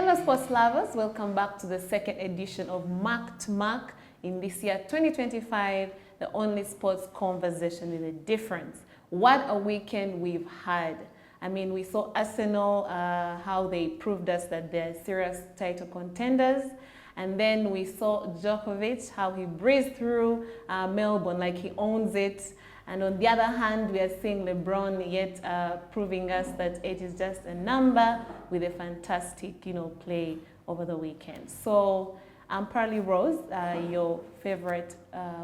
Hello sports lovers, welcome back to the second edition of Mark2Mark in this year 2025, the only sports conversation with a difference. What a weekend we've had. I mean, we saw Arsenal, how they proved us that they're serious title contenders. And then we saw Djokovic, how he breezed through Melbourne like he owns it. And on the other hand, we are seeing LeBron yet proving us that it is just a number with a fantastic, play over the weekend. So I'm Parley Rose, your favorite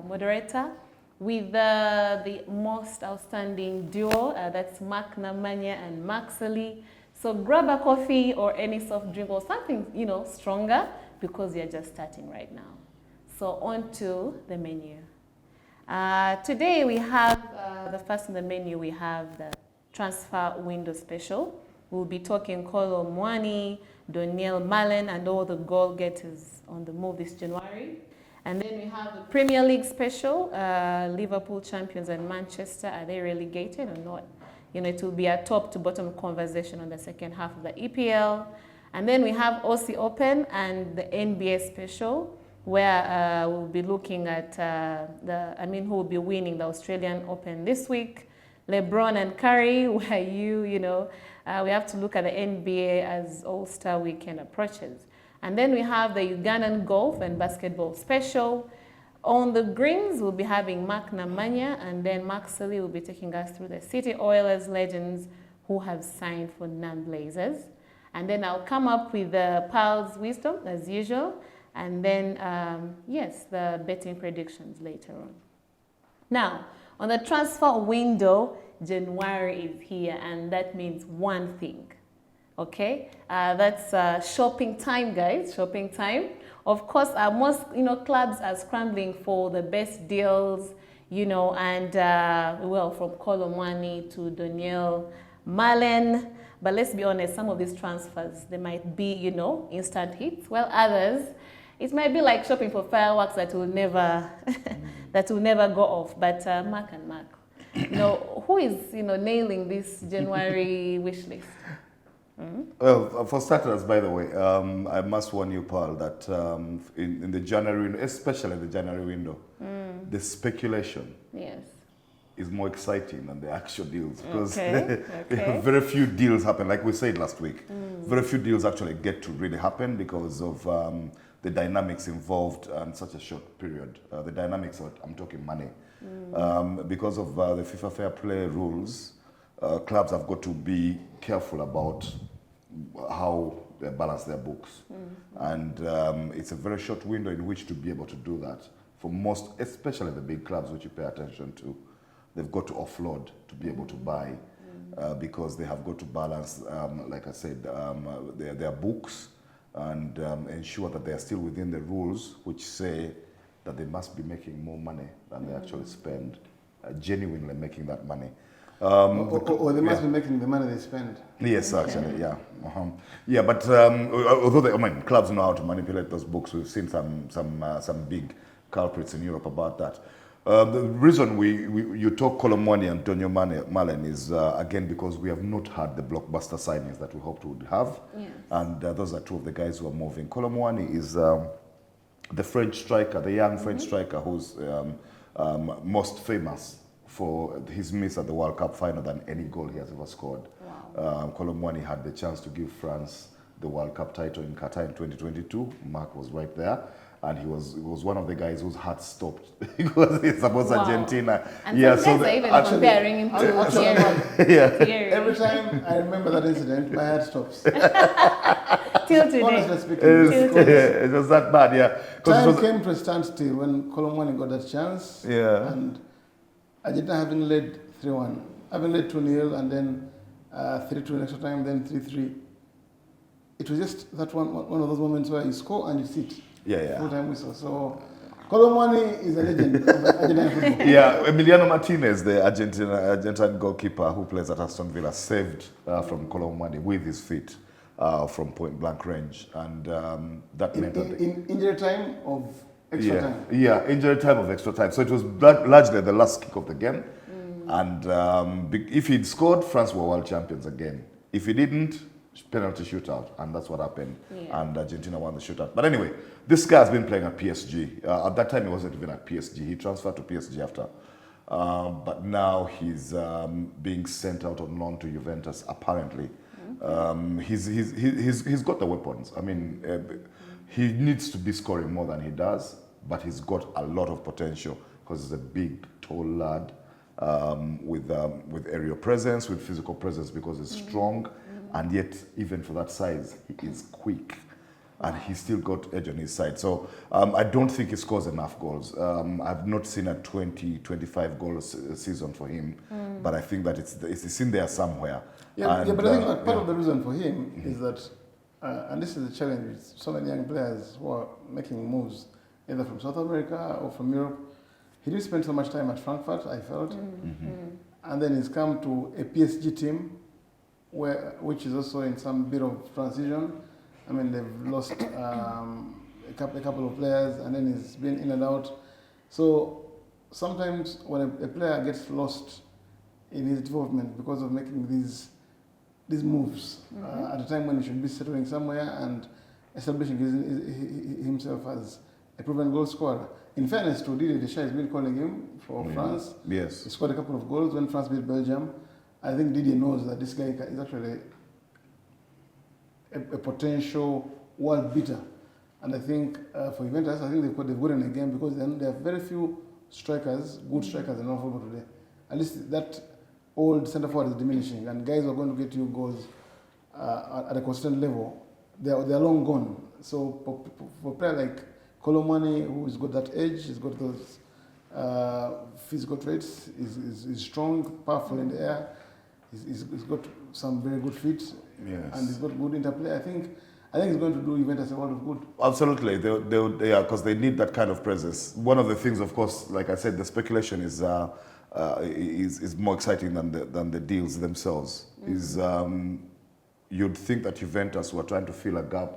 moderator, with the most outstanding duo, that's Mark Namanya and Ssali. So grab a coffee or any soft drink or something, stronger, because you're just starting right now. So on to the menu. Today we have, the first on the menu, we have the transfer window special. We'll be talking Kolo Muani, Doniel Malen, and all the goal getters on the move this January. And then we have the Premier League special, Liverpool Champions and Manchester, are they relegated or not? It will be a top to bottom conversation on the second half of the EPL. And then we have Aussie Open and the NBA special, where we'll be looking at who will be winning the Australian Open this week. LeBron and Curry, where we have to look at the NBA as All-Star Weekend approaches. And then we have the Ugandan golf and basketball special. On the greens, we'll be having Mark Namanya, and then Ssali will be taking us through the City Oilers legends who have signed for non-Blazers. And then I'll come up with the Pulse wisdom, as usual. And then, the betting predictions later on. Now, on the transfer window, January is here, and that means one thing, okay? That's shopping time, guys, shopping time. Of course, most, clubs are scrambling for the best deals, and, from Kolo Muani to Doniel Malen. But let's be honest, some of these transfers, they might be, instant hits, while others, it might be like shopping for fireworks that will never go off. But Mark and Mark, who is nailing this January wish list? Mm-hmm. Well, for starters, by the way, I must warn you, Paul, that in the January, especially the January window, the speculation is more exciting than the actual deals, because very few deals happen. Like we said last week, very few deals actually get to really happen because of the dynamics involved in such a short period. The dynamics, I'm talking money. Because of the FIFA Fair Play rules, clubs have got to be careful about how they balance their books. And it's a very short window in which to be able to do that. For most, especially the big clubs which you pay attention to, they've got to offload to be able to buy because they have got to balance, like I said, their books and ensure that they are still within the rules which say that they must be making more money than they actually spend, genuinely making that money. Or they must be making the money they spend. Yes, actually, yeah. Yeah, but although clubs know how to manipulate those books, we've seen some big culprits in Europe about that. The reason you talk Kolo Muani and Doniel Malen is, again, because we have not had the blockbuster signings that we hoped we would have. Yes. And those are two of the guys who are moving. Kolo Muani is the French striker, the young French striker who's most famous for his miss at the World Cup final than any goal he has ever scored. Wow. Kolo Muani had the chance to give France the World Cup title in Qatar in 2022. Mark was right there. And he was one of the guys whose heart stopped because he supports Argentina. And some guys are even comparing him to Thierry. Every time I remember that incident, my heart stops. Till today. Honestly speaking. It was that bad, yeah. Time came to a standstill when Kolo Muani got that chance. Yeah. And Argentina having led 3-1, having led 2-0, and then 3-2 in extra time, then 3-3. It was just that one of those moments where you score and you sit. Yeah. Full-time whistle. So Kolo Muani is a legend of Argentine football. Yeah, Emiliano Martinez, the Argentine goalkeeper who plays at Aston Villa, saved from Kolo Muani with his feet from point-blank range, and that meant that in injury time of extra time. Yeah, injury time of extra time. So it was largely the last kick of the game, and if he'd scored, France were world champions again. If he didn't, penalty shootout, and that's what happened. Yeah. And Argentina won the shootout. But anyway, this guy has been playing at PSG. At that time, he wasn't even at PSG. He transferred to PSG after. But now he's being sent out on loan to Juventus, apparently. He's got the weapons. I mean, he needs to be scoring more than he does, but he's got a lot of potential because he's a big, tall lad with aerial presence, with physical presence because he's strong, and yet even for that size, he is quick. And he's still got edge on his side. So I don't think he scores enough goals. I've not seen a 20-25 goals season for him, but I think that it's in there somewhere. Yeah, but I think that part of the reason for him is that, and this is the challenge with so many young players who are making moves, either from South America or from Europe. He didn't spend so much time at Frankfurt, I felt. And then he's come to a PSG team, which is also in some bit of transition. I mean, they've lost a couple of players, and then he's been in and out. So sometimes when a player gets lost in his development because of making these moves at a time when he should be settling somewhere and establishing himself as a proven goal scorer. In fairness to Didier Deschamps, has been calling him for France. Yes. He scored a couple of goals when France beat Belgium. I think Didier knows that this guy is actually a potential world beater. And I think for Juventus, I think they've gotten a game because they have very few strikers, good strikers in all football today. At least that old centre forward is diminishing, and guys who are going to get you goals at a constant level, they're long gone. So for a player like Colomani, who's got that edge, he's got those physical traits, is strong, powerful in the air, he's got some very good feet, and he's got good interplay. I think he's going to do Juventus a lot of good. Absolutely, because they need that kind of presence. One of the things, of course, like I said, the speculation is more exciting than the deals themselves. You'd think that Juventus were trying to fill a gap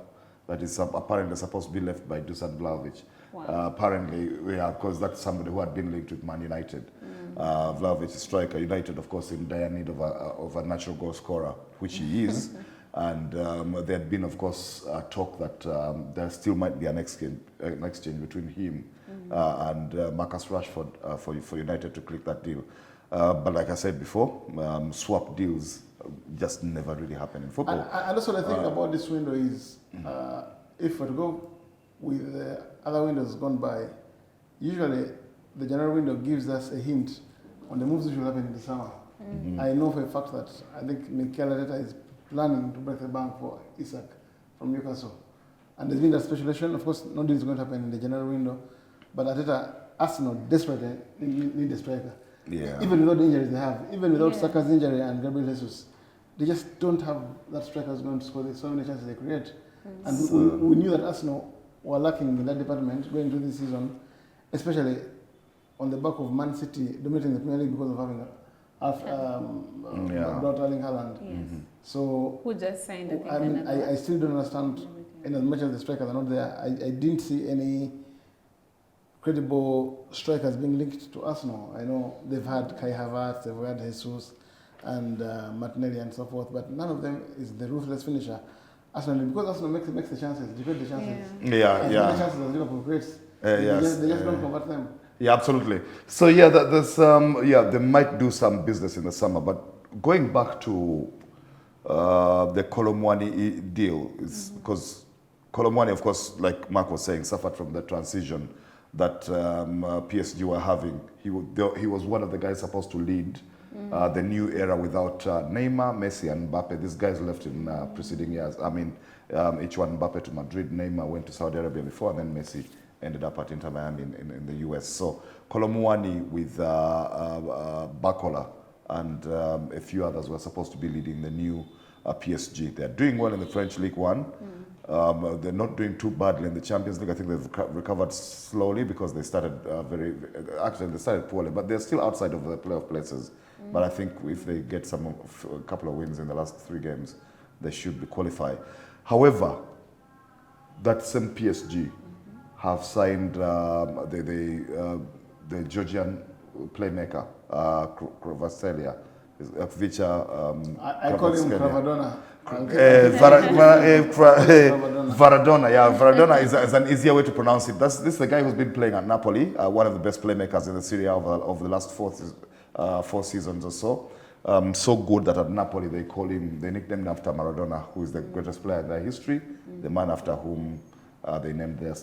that is apparently supposed to be left by Dusan Vlahovic. Wow. Apparently, because that's somebody who had been linked with Man United. Vlahovic is striker. United, of course, in dire need of a natural goal scorer, which he is. And there had been, of course, talk that there still might be an exchange between him and Marcus Rashford for United to click that deal. But like I said before, swap deals just never really happen in football. And that's what I think about this window is, if we go with the other windows gone by, usually the January window gives us a hint on the moves which will happen in the summer. I know for a fact that I think Mikel Arteta is planning to break the bank for Isak from Newcastle. And there's been that speculation. Of course, no deal is going to happen in the January window, but Arsenal desperately need a striker. Yeah. Even without the injuries they have, even without Saka's injury and Gabriel Jesus, they just don't have that striker who's going to score so many chances they create. And we knew that Arsenal were lacking in that department going into this season, especially on the back of Man City dominating the Premier League because of having brought Erling Haaland. Yes. So Who just signed it? I mean, I still don't understand, in as much as the strikers are not there, I didn't see any credible strikers being linked to Arsenal. I know they've had Kai Havertz, they've had Jesus and Martinelli and so forth, but none of them is the ruthless finisher. Arsenal, because Arsenal makes the chances, defend the chances. And the chances that Liverpool creates, they just don't convert them. Yeah, absolutely. So yeah, they might do some business in the summer, but going back to the Colomwani deal, is because Colomwani, of course, like Mark was saying, suffered from the transition that PSG were having. He was one of the guys supposed to lead the new era without Neymar, Messi, and Mbappe. These guys left in preceding years. I mean, each one, Mbappe to Madrid, Neymar went to Saudi Arabia before, and then Messi ended up at Inter Miami in the US. So Colomwani with Bacola and a few others were supposed to be leading the new PSG. They're doing well in the French League One. They're not doing too badly in the Champions League. I think they've recovered slowly because they started they started poorly, but they're still outside of the playoff places. But I think if they get a couple of wins in the last 3 games, they should be qualified. However, that same PSG have signed the Georgian playmaker, Kvaratskhelia. I call him Kravadona. Varadona, yeah, Varadona is an easier way to pronounce it. This is the guy who's been playing at Napoli, one of the best playmakers in the Serie A of the last four seasons or so. So good that at Napoli they nicknamed him after Maradona, who is the greatest player in their history, the man after whom they named their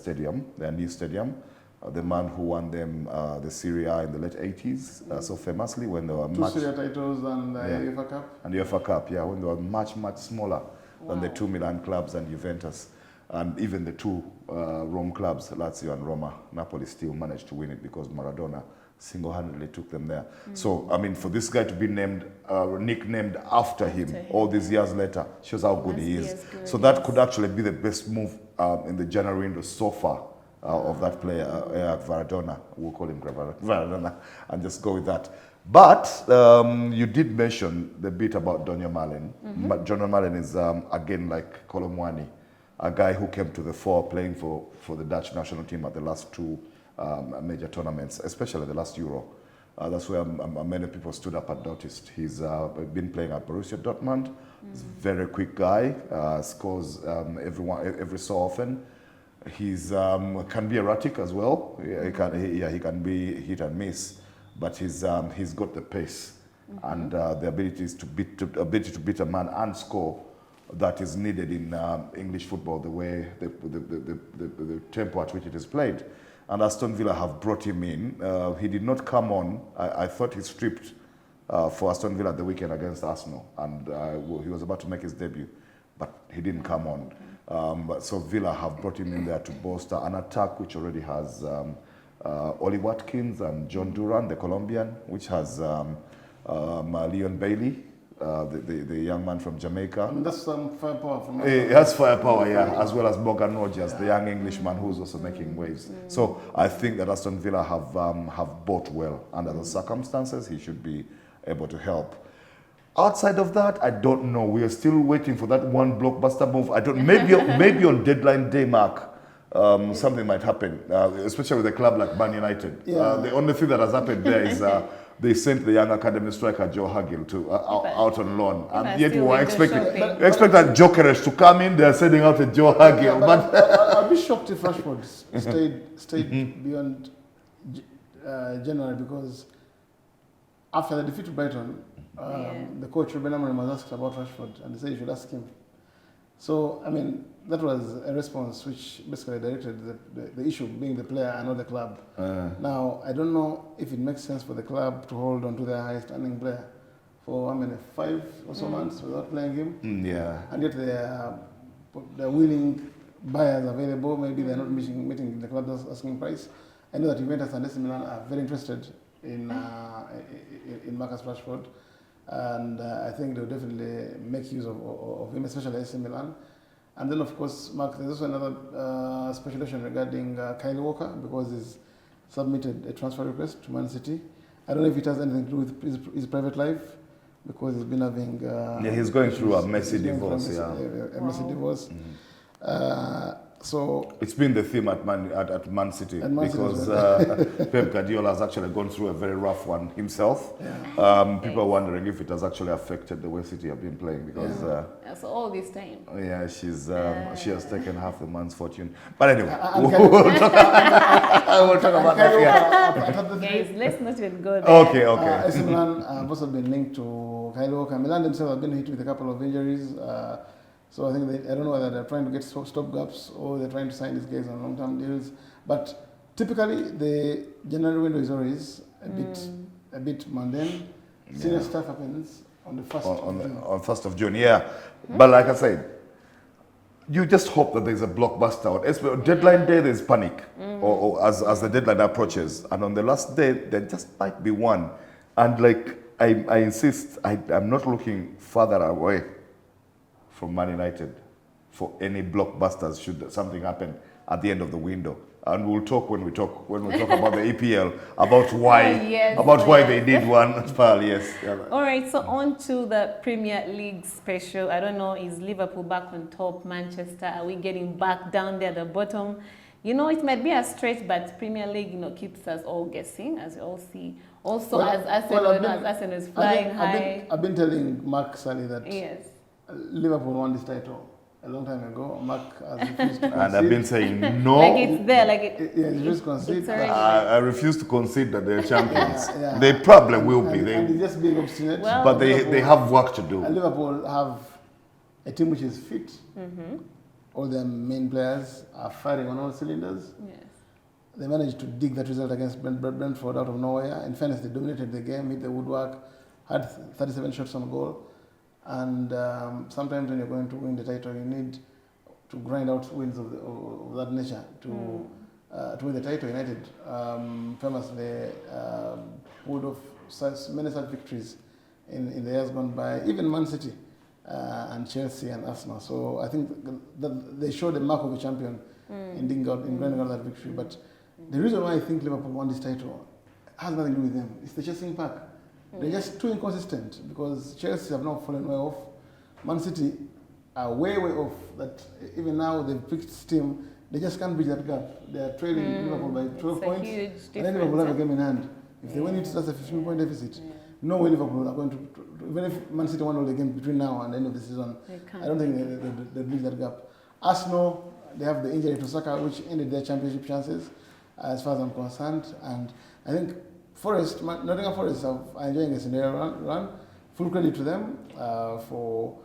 new stadium. The man who won them the Serie A in the late 80s, so famously when they were Two Serie A titles and the UEFA Cup. And the UEFA Cup, yeah, when they were much smaller than the two Milan clubs and Juventus, and even the two Rome clubs, Lazio and Roma. Napoli still managed to win it because Maradona single-handedly took them there. So, I mean, for this guy to be nicknamed after him all these years later shows how good he is. So that could actually be the best move in the January window so far. Of that player, Varadona. We'll call him Varadona and just go with that. But you did mention the bit about Donny Malen. But Donny Malen is, again, like Kolomwani, a guy who came to the fore playing for the Dutch national team at the last two major tournaments, especially the last Euro. That's where many people stood up and noticed. He's been playing at Borussia Dortmund. He's a very quick guy, scores every so often. He's can be erratic as well. He can be hit and miss, but he's got the pace and the ability to beat a man and score that is needed in English football. The way the tempo at which it is played, and Aston Villa have brought him in. He did not come on. I thought he stripped for Aston Villa the weekend against Arsenal, and he was about to make his debut, but he didn't come on. So Villa have brought him in there to bolster an attack which already has Oli Watkins and John Duran, the Colombian, which has Leon Bailey, the young man from Jamaica. I mean, that's some firepower from us. He has firepower, yeah, as well as Morgan Rogers, the young Englishman who's also making waves. So I think that Aston Villa have bought well under the circumstances. He should be able to help. Outside of that, I don't know. We are still waiting for that one blockbuster move. Maybe on deadline day, Mark, something might happen, especially with a club like Man United. Yeah. The only thing that has happened there is they sent the young academy striker Joe Hagel to out on loan, and yet we were expecting that Jokeres to come in. They are sending out a Joe Hagel, but I'll be shocked if Rashford stayed beyond January, because after the defeat to Brighton. The coach Ruben Amorim was asked about Rashford, and they said you should ask him. So, I mean, that was a response which basically directed the issue being the player and not the club. Now, I don't know if it makes sense for the club to hold on to their highest earning player for 5 or so months without playing him. Yeah. And yet there are willing buyers available. Maybe they're not meeting the club's asking price. I know that Juventus and AC Milan are very interested in Marcus Rashford. And I think they'll definitely make use of him, especially AC Milan. And then, of course, Mark, there's also another speculation regarding Kyle Walker, because he's submitted a transfer request to Man City. I don't know if it has anything to do with his private life, because he's been having... he's going through a messy divorce, a messy divorce. So it's been the theme at Man City, because Pep Guardiola has actually gone through a very rough one himself. People are wondering if it has actually affected the way City have been playing, because so all this time. She has taken half the man's fortune. But anyway, we'll talk about that. Guys, let's not even go there. Okay. AC Milan have also been linked to Kyle Walker. Milan themselves have been hit with a couple of injuries. So I think I don't know whether they're trying to get stopgaps or they're trying to sign these guys on long-term deals. But typically, the January window is always a bit mundane. Senior stuff happens on the 1st of June. On 1st of June, yeah. But like I said, you just hope that there's a blockbuster. On deadline day, there's panic, or as the deadline approaches. And on the last day, there just might be one. And like I insist, I'm not looking further away from Man United for any blockbusters should something happen at the end of the window. And we'll talk when we talk about the EPL about why they did one. Yes. All right, so on to the Premier League special. I don't know, is Liverpool back on top? Manchester, are we getting back down there at the bottom? It might be a stretch, but Premier League, keeps us all guessing, as you all see. Also, as Arsenal is flying high. I've been telling Mark Ssali that. Yes. Liverpool won this title a long time ago. Mark has refused to concede. And I've been saying no. Like it's there, like it. Yeah, he refused to concede. It's already I refuse to concede that they're champions. Yeah. They probably will be. And he's just being obstinate. Well, But they have work to do. Liverpool have a team which is fit. All their main players are firing on all cylinders. Yes. They managed to dig that result against Brentford out of nowhere. In fairness, they dominated the game, hit the woodwork, had 37 shots on goal. And sometimes when you're going to win the title, you need to grind out wins of that nature to win the title. United famously pulled off many such victories in the years gone by, even Man City and Chelsea and Arsenal. So I think that they showed the mark of a champion in grinding out that victory. But the reason why I think Liverpool won this title has nothing to do with them. It's the chasing pack. They're just too inconsistent because Chelsea have now fallen way off. Man City are way off. That even now they've picked steam. They just can't bridge that gap. They are trailing Liverpool by 12 points. And then Liverpool have a game in hand. If they win it, that's a 15-point deficit. No way Liverpool are going to, even if Man City won all the games between now and the end of the season, I don't think they'll bridge that gap. Arsenal, they have the injury to Saka, which ended their championship chances, as far as I'm concerned. And I think Nottingham Forest are enjoying a Cinderella run. Full credit to them for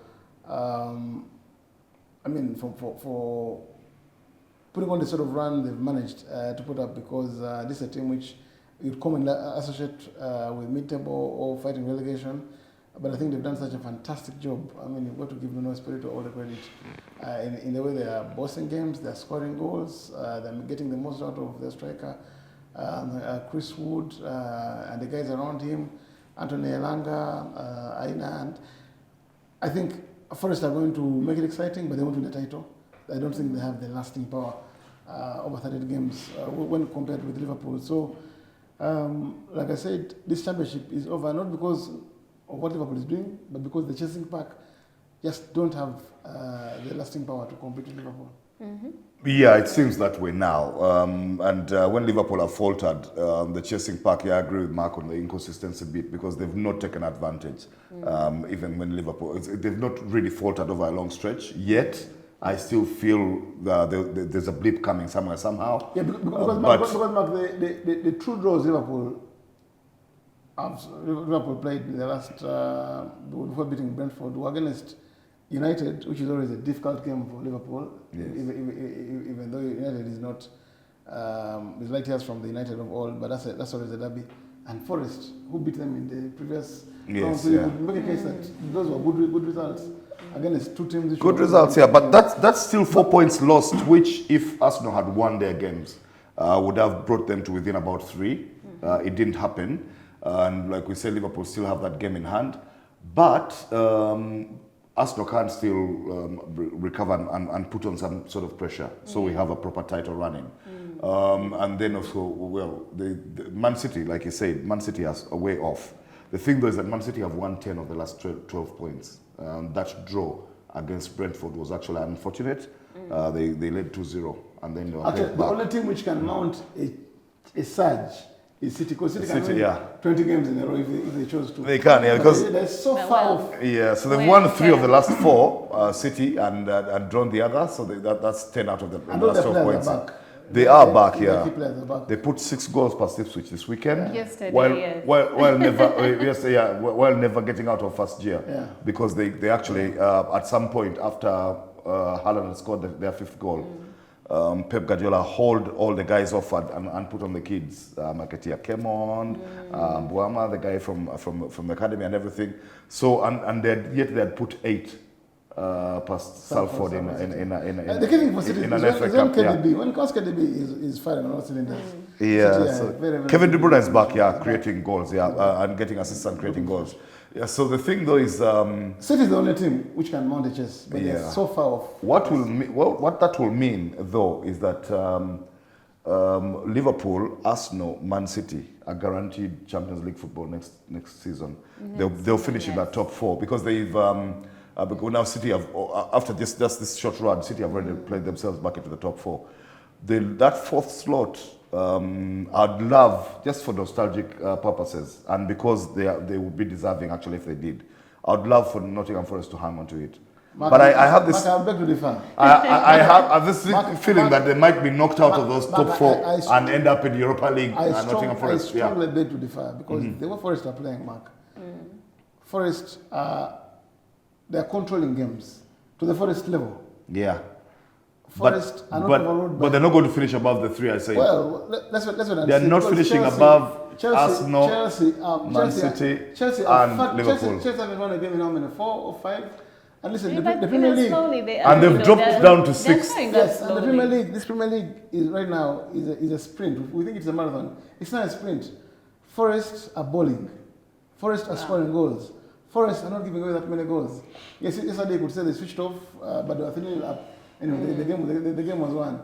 putting on the sort of run they've managed to put up, because this is a team which you'd commonly associate with mid-table or fighting relegation. But I think they've done such a fantastic job. I mean, you've got to give Nuno Espirito all the credit in the way they are bossing games, they're scoring goals, they're getting the most out of their striker, Chris Wood, and the guys around him, Anthony Elanga, Aina. And I think Forest are going to make it exciting, but they won't win the title. I don't think they have the lasting power over 30 games when compared with Liverpool. So, like I said, this championship is over not because of what Liverpool is doing, but because the chasing pack just don't have the lasting power to compete with Liverpool. Yeah, it seems that way now. And when Liverpool have faltered, the chasing pack, I agree with Mark on the inconsistency bit, because they've not taken advantage. Even when Liverpool, they've not really faltered over a long stretch yet. I still feel there's a blip coming somewhere, somehow. Yeah, because Mark, the true draws Liverpool played in the last, before beating Brentford, were against United, which is always a difficult game for Liverpool, yes. Even though United is not, is light years from the United of all, but that's always a derby. And Forest, who beat them in the previous round, so you could make a case that those were good results. Against two teams. Good results, yeah, but that's still 4 points lost, which if Arsenal had won their games, would have brought them to within about 3. It didn't happen. And like we said, Liverpool still have that game in hand. But Arsenal can still recover and put on some sort of pressure. So we have a proper title running. And then also, well, the Man City, like you said, Man City is a way off. The thing though is that Man City have won 10 of the last 12 points. That draw against Brentford was actually unfortunate. They led 2-0. And then they were actually, the only team which can mount a surge is City, because City can win 20 games in a row if they chose to. They can, yeah, because they're so far off. Yeah, so they've won 3 of the last 4, City, and drawn the other. So that's 10 out of the last 12 points. They are back, yeah. They put 6 goals past Ipswich this weekend. Yesterday, while never getting out of first gear. Yeah. Because they actually, at some point after Haaland had scored their 5th goal, Pep Guardiola hauled all the guys off and put on the kids. Maketia came on, Buama, the guy from the academy and everything. So, and they had put 8. Past Salford in the key thing for City is when KDB, when KDB is firing on all cylinders. Yeah, so very Kevin De Bruyne is back, creating goals, and getting assists and creating goals. Yeah, so the thing though is City is the only team which can mount a chase, but they're so far off. What that will mean though is that Liverpool, Arsenal, Man City are guaranteed Champions League football next season. They'll finish in that top 4 because they've. Because now City have, after just this short run, City have already played themselves back into the top 4. That 4th slot, I'd love, just for nostalgic purposes, and because they would be deserving actually if they did, I'd love for Nottingham Forest to hang on to it. Mark, But I have this. Mark, I beg to differ. I have this feeling Mark, that they might be knocked out of those top four I and end up in Europa League and Nottingham I Forest. strongly beg to differ because the way Forest are playing, Mark. Forest, they are controlling games to the Forest level. Yeah. Forest are not overruled. But they're not going to finish above the three, I say. Well, that's what they're not finishing above Arsenal, Man City, and Liverpool. Chelsea haven't won a game in how many? 4 or 5? And listen, Yeah, the Premier League, and they've dropped down to 6th. yes, and the Premier League, this Premier League is right now is a sprint. We think it's a marathon. It's not a sprint. Forests are bowling. Forests are scoring goals. Forests are not giving away that many goals. Yes, yesterday you could say they switched off, but they were thinking up. Anyway, the game was won.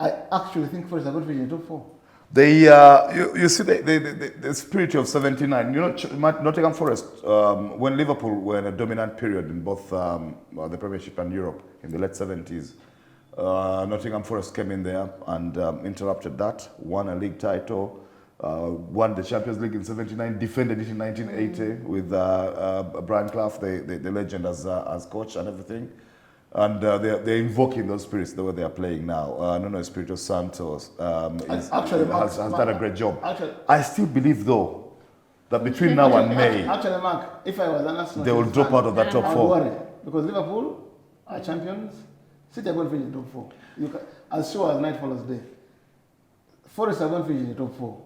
I actually think Forest are going to finish in the top 4. You see the spirit of 79. You know, Nottingham Forest, when Liverpool were in a dominant period in both the Premiership and Europe in the late 70s, Nottingham Forest came in there and interrupted that, won a league title, won the Champions League in 79, defended it in 1980 with Brian Clough, the legend as coach and everything. And they're invoking those spirits the way they are playing now. Nuno Espirito Santos has done a great job. I still believe, though, that between now and May, actually, Mark, if I was an Arsenal, they will drop out of that top 4. worry, because Liverpool are champions. City are going to finish in the top 4. As sure as night follows day. Forest are going to finish in the top 4.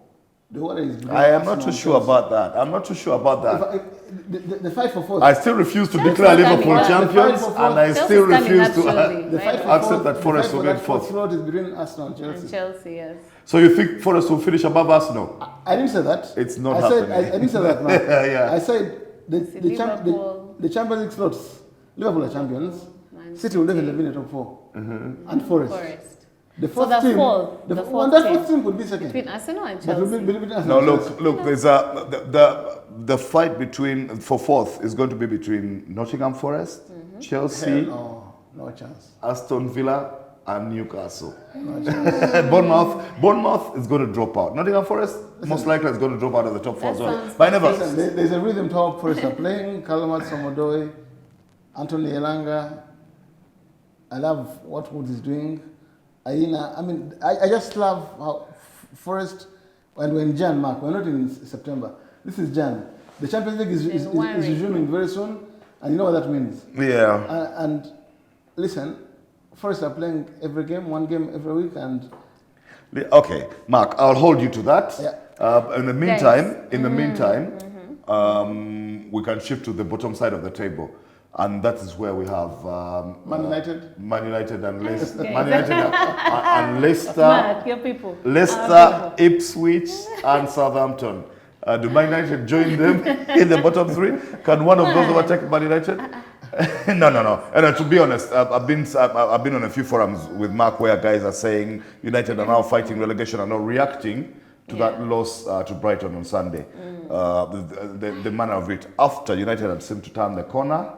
The worry is I am not too sure about that. I'm not too sure about that. The fight for 4th. I still refuse to declare Liverpool champions, and I still refuse to accept that Forest will get 4th. Float is between Arsenal and Chelsea. And Chelsea, yes. So you think Forest will finish above Arsenal? I didn't say that. It's not I happening. I didn't say that, Mark. Yeah. I said the Champions League slots. Liverpool are champions. City will definitely be in the top 4. And Forest. The fourth team, the fourth team could be second. Between Arsenal and Chelsea. No, look. There's the fight for 4th is going to be between Nottingham Forest, Chelsea, no chance. Aston Villa, and Newcastle. No chance. Bournemouth is going to drop out. Nottingham Forest most likely is going to drop out of the top 4 as well. But never. There's a rhythm top Forest are playing. Kalamat Somodoy, Anthony Elanga. I love what Wood is doing. I just love how Forest, and we're in Jan, Mark, we're not in September. This is Jan. The Champions League is resuming very soon, and you know what that means. Yeah. And listen, Forest are playing every game, one game every week, and... Okay, Mark, I'll hold you to that. Yeah. In the meantime, we can shift to the bottom side of the table. And that is where we have Man United and Leicester. Okay. Man United and Leicester. Your people. Leicester, Ipswich, and Southampton. Do Man United join them in the bottom 3? Can one of those overtake Man United? No. And to be honest, I've been on a few forums with Mark where guys are saying United are now fighting relegation and not reacting to that loss to Brighton on Sunday. The manner of it. After United had seemed to turn the corner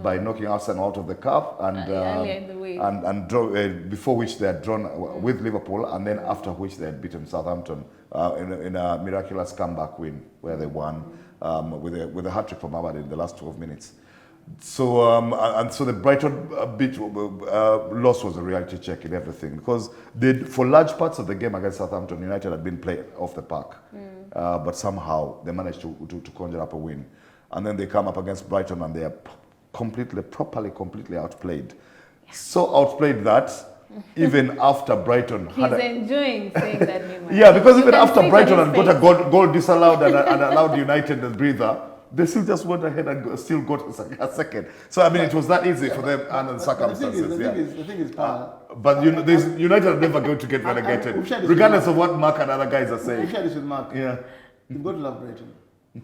by knocking Arsenal out of the cup and draw, before which they had drawn with Liverpool, and then after which they had beaten Southampton in a miraculous comeback win where they won with a hat-trick from Ahmad in the last 12 minutes. So so the Brighton loss was a reality check in everything, because for large parts of the game against Southampton, United had been played off the park, but somehow they managed to conjure up a win, and then they come up against Brighton and they are completely outplayed. Yeah. So outplayed that even after Brighton He's enjoying saying that name. Yeah, because even after Brighton had got a goal disallowed and allowed United a breather, they still just went ahead and still got a second. So, it was that easy for them under the circumstances. The thing is, but United are never going to get relegated, regardless of what Mark and other guys are saying. We've shared this with Mark. Yeah. You've got to love Brighton.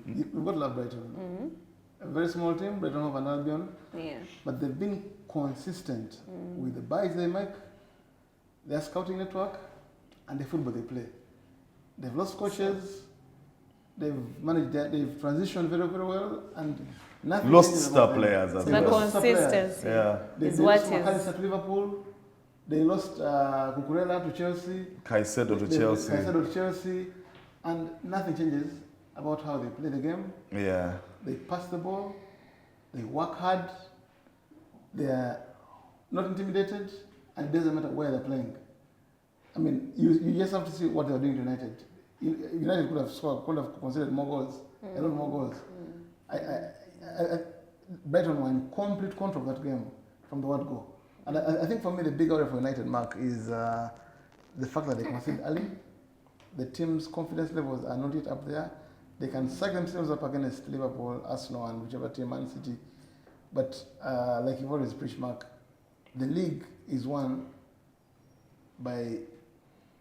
You've got to love Brighton. A very small team, Brighton of an Albion. Yeah. But they've been consistent with the buys they make, their scouting network, and the football they play. They've lost coaches. They've transitioned very, very well, and nothing. Lost star players as well. The consistency is what is. They lost McAllister to Liverpool. They lost Cucurella to Chelsea. Caicedo to Chelsea. And nothing changes about how they play the game. Yeah. They pass the ball. They work hard. They are not intimidated, and it doesn't matter where they're playing. I mean, you just have to see what they're doing to United. United could have scored, could have considered more goals, a lot more goals. Brighton were in complete control of that game from the word go. And I think for me the big worry for United, Mark, is the fact that they conceded early. The team's confidence levels are not yet up there. They can psych themselves up against Liverpool, Arsenal, and whichever team, Man City. But like you've always preached, Mark, the league is won by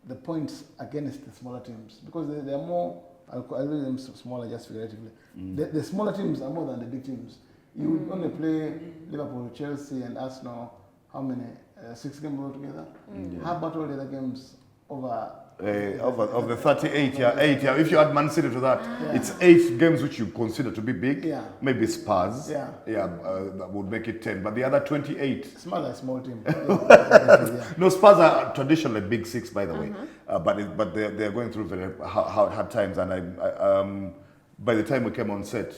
the points against the smaller teams, because they are more. I'll use them smaller just figuratively. The smaller teams are more than the big teams. You would only play Liverpool, Chelsea, and Arsenal. How many? 6 games altogether. How about all the other games over? Of the 38, 8. If you add Man City to that, it's 8 games which you consider to be big. Yeah. Maybe Spurs. That would make it 10. But the other 28. Spurs are a small team. No, Spurs are traditionally big 6, by the way. But they're going through very hard times. And by the time we came on set,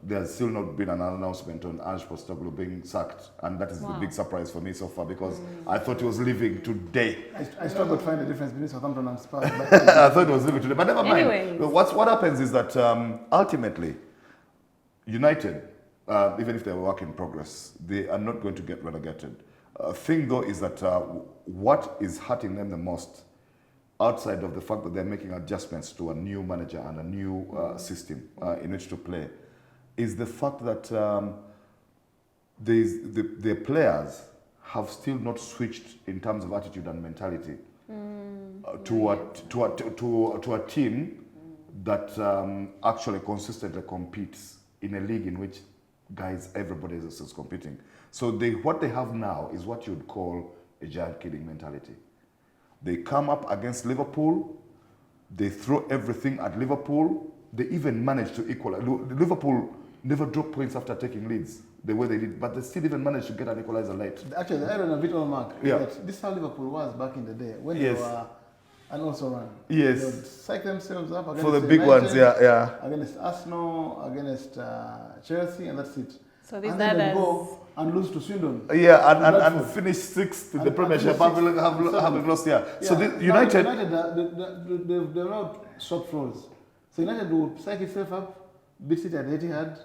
there's still not been an announcement on Ange Postecoglou being sacked, and that is the big surprise for me so far, because I thought he was leaving today. I struggled to find the difference between Southampton and Spurs. I thought he was leaving today, but never mind. Anyways. What happens is that ultimately, United, even if they're a work in progress, they are not going to get relegated. Thing though is that what is hurting them the most, outside of the fact that they're making adjustments to a new manager and a new system in which to play, is the fact that the players have still not switched in terms of attitude and mentality to a team that actually consistently competes in a league in which everybody is competing. So what they have now is what you'd call a giant killing mentality. They come up against Liverpool, they throw everything at Liverpool. They even managed to equalize. Liverpool never dropped points after taking leads the way they did, but they still even managed to get an equalizer late. Actually, the iron of it all, Mark, is that this is how Liverpool was back in the day when they were an also run. Yes. They would psych themselves up against for the big ones, against Arsenal, against Chelsea, and that's it. So these and then they others go and lose to Swindon. And finish 6th in the Premiership, having lost, So United... They're not short throws. So United will psych itself up, beat City at Etihad,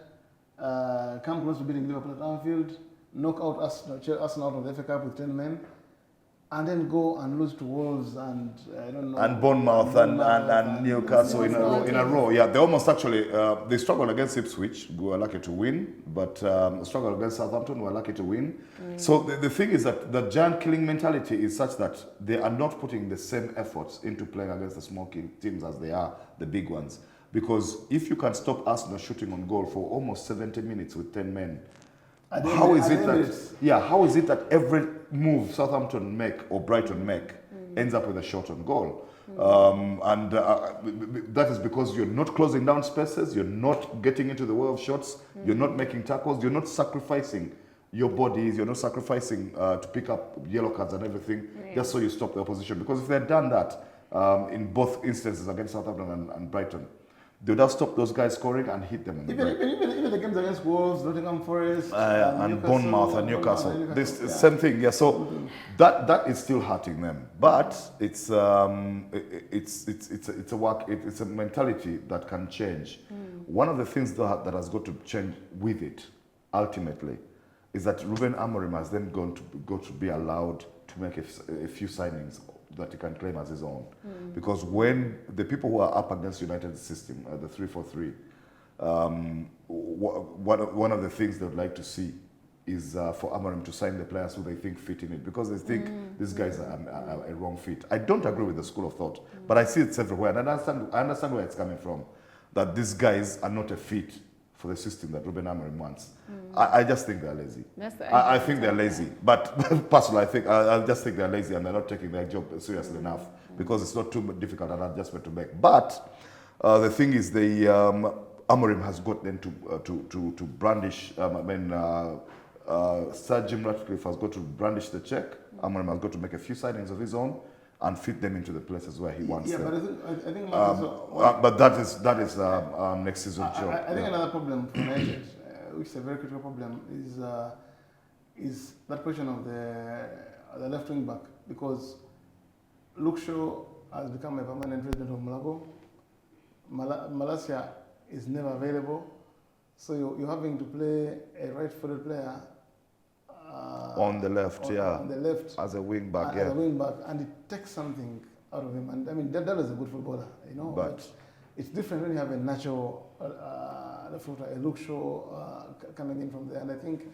come close to beating Liverpool at Anfield, knock out Arsenal out of the FA Cup with 10 men, and then go and lose to Wolves and I don't know. And Bournemouth and Newcastle in a row. Yeah, they almost actually they struggled against Ipswich. We were lucky to win, but struggled against Southampton. We were lucky to win. So the thing is that the giant killing mentality is such that they are not putting the same efforts into playing against the small teams as they are the big ones. Because if you can stop Arsenal shooting on goal for almost 70 minutes with 10 men, how is it that every move Southampton make or Brighton make ends up with a shot on goal? That is because you're not closing down spaces, you're not getting into the way of shots, you're not making tackles, you're not sacrificing your bodies, you're not sacrificing to pick up yellow cards and everything just so you stop the opposition. Because if they had done that in both instances against Southampton and Brighton, they would have stopped those guys scoring and hit them in the break. Even the games against Wolves, Nottingham Forest, and Bournemouth and Newcastle. This same thing, So that is still hurting them, but it's a mentality that can change. One of the things that has got to change with it, ultimately, is that Ruben Amorim has then going to be allowed to make a few signings that he can claim as his own. Because when the people who are up against United's system, the 3-4-3, one of the things they would like to see is for Amorim to sign the players who they think fit in it, because they think these guys are a wrong fit. I don't agree with the school of thought, but I see it everywhere, and I understand where it's coming from, that these guys are not a fit for the system that Ruben Amorim wants. I just think they're lazy. I think they're lazy. But personally, I just think they're lazy and they're not taking their job seriously enough, because it's not too difficult an adjustment to make. But the thing is, Amorim has got them to brandish. Sir Jim Ratcliffe has got to brandish the check. Amorim has got to make a few signings of his own and fit them into the places where he wants them. But I think but that is next season's job. I think another problem for United, which is a very critical problem, is that question of the left wing back, because Luke Shaw has become a permanent resident of Malago. Malacia is never available, so you're having to play a right-footed player on the left, on the left as a wing back, as a wing back, and it takes something out of him. And I mean, that is a good footballer, you know. But it's different when you have a natural left footer, a Luke Shaw coming in from there. And I think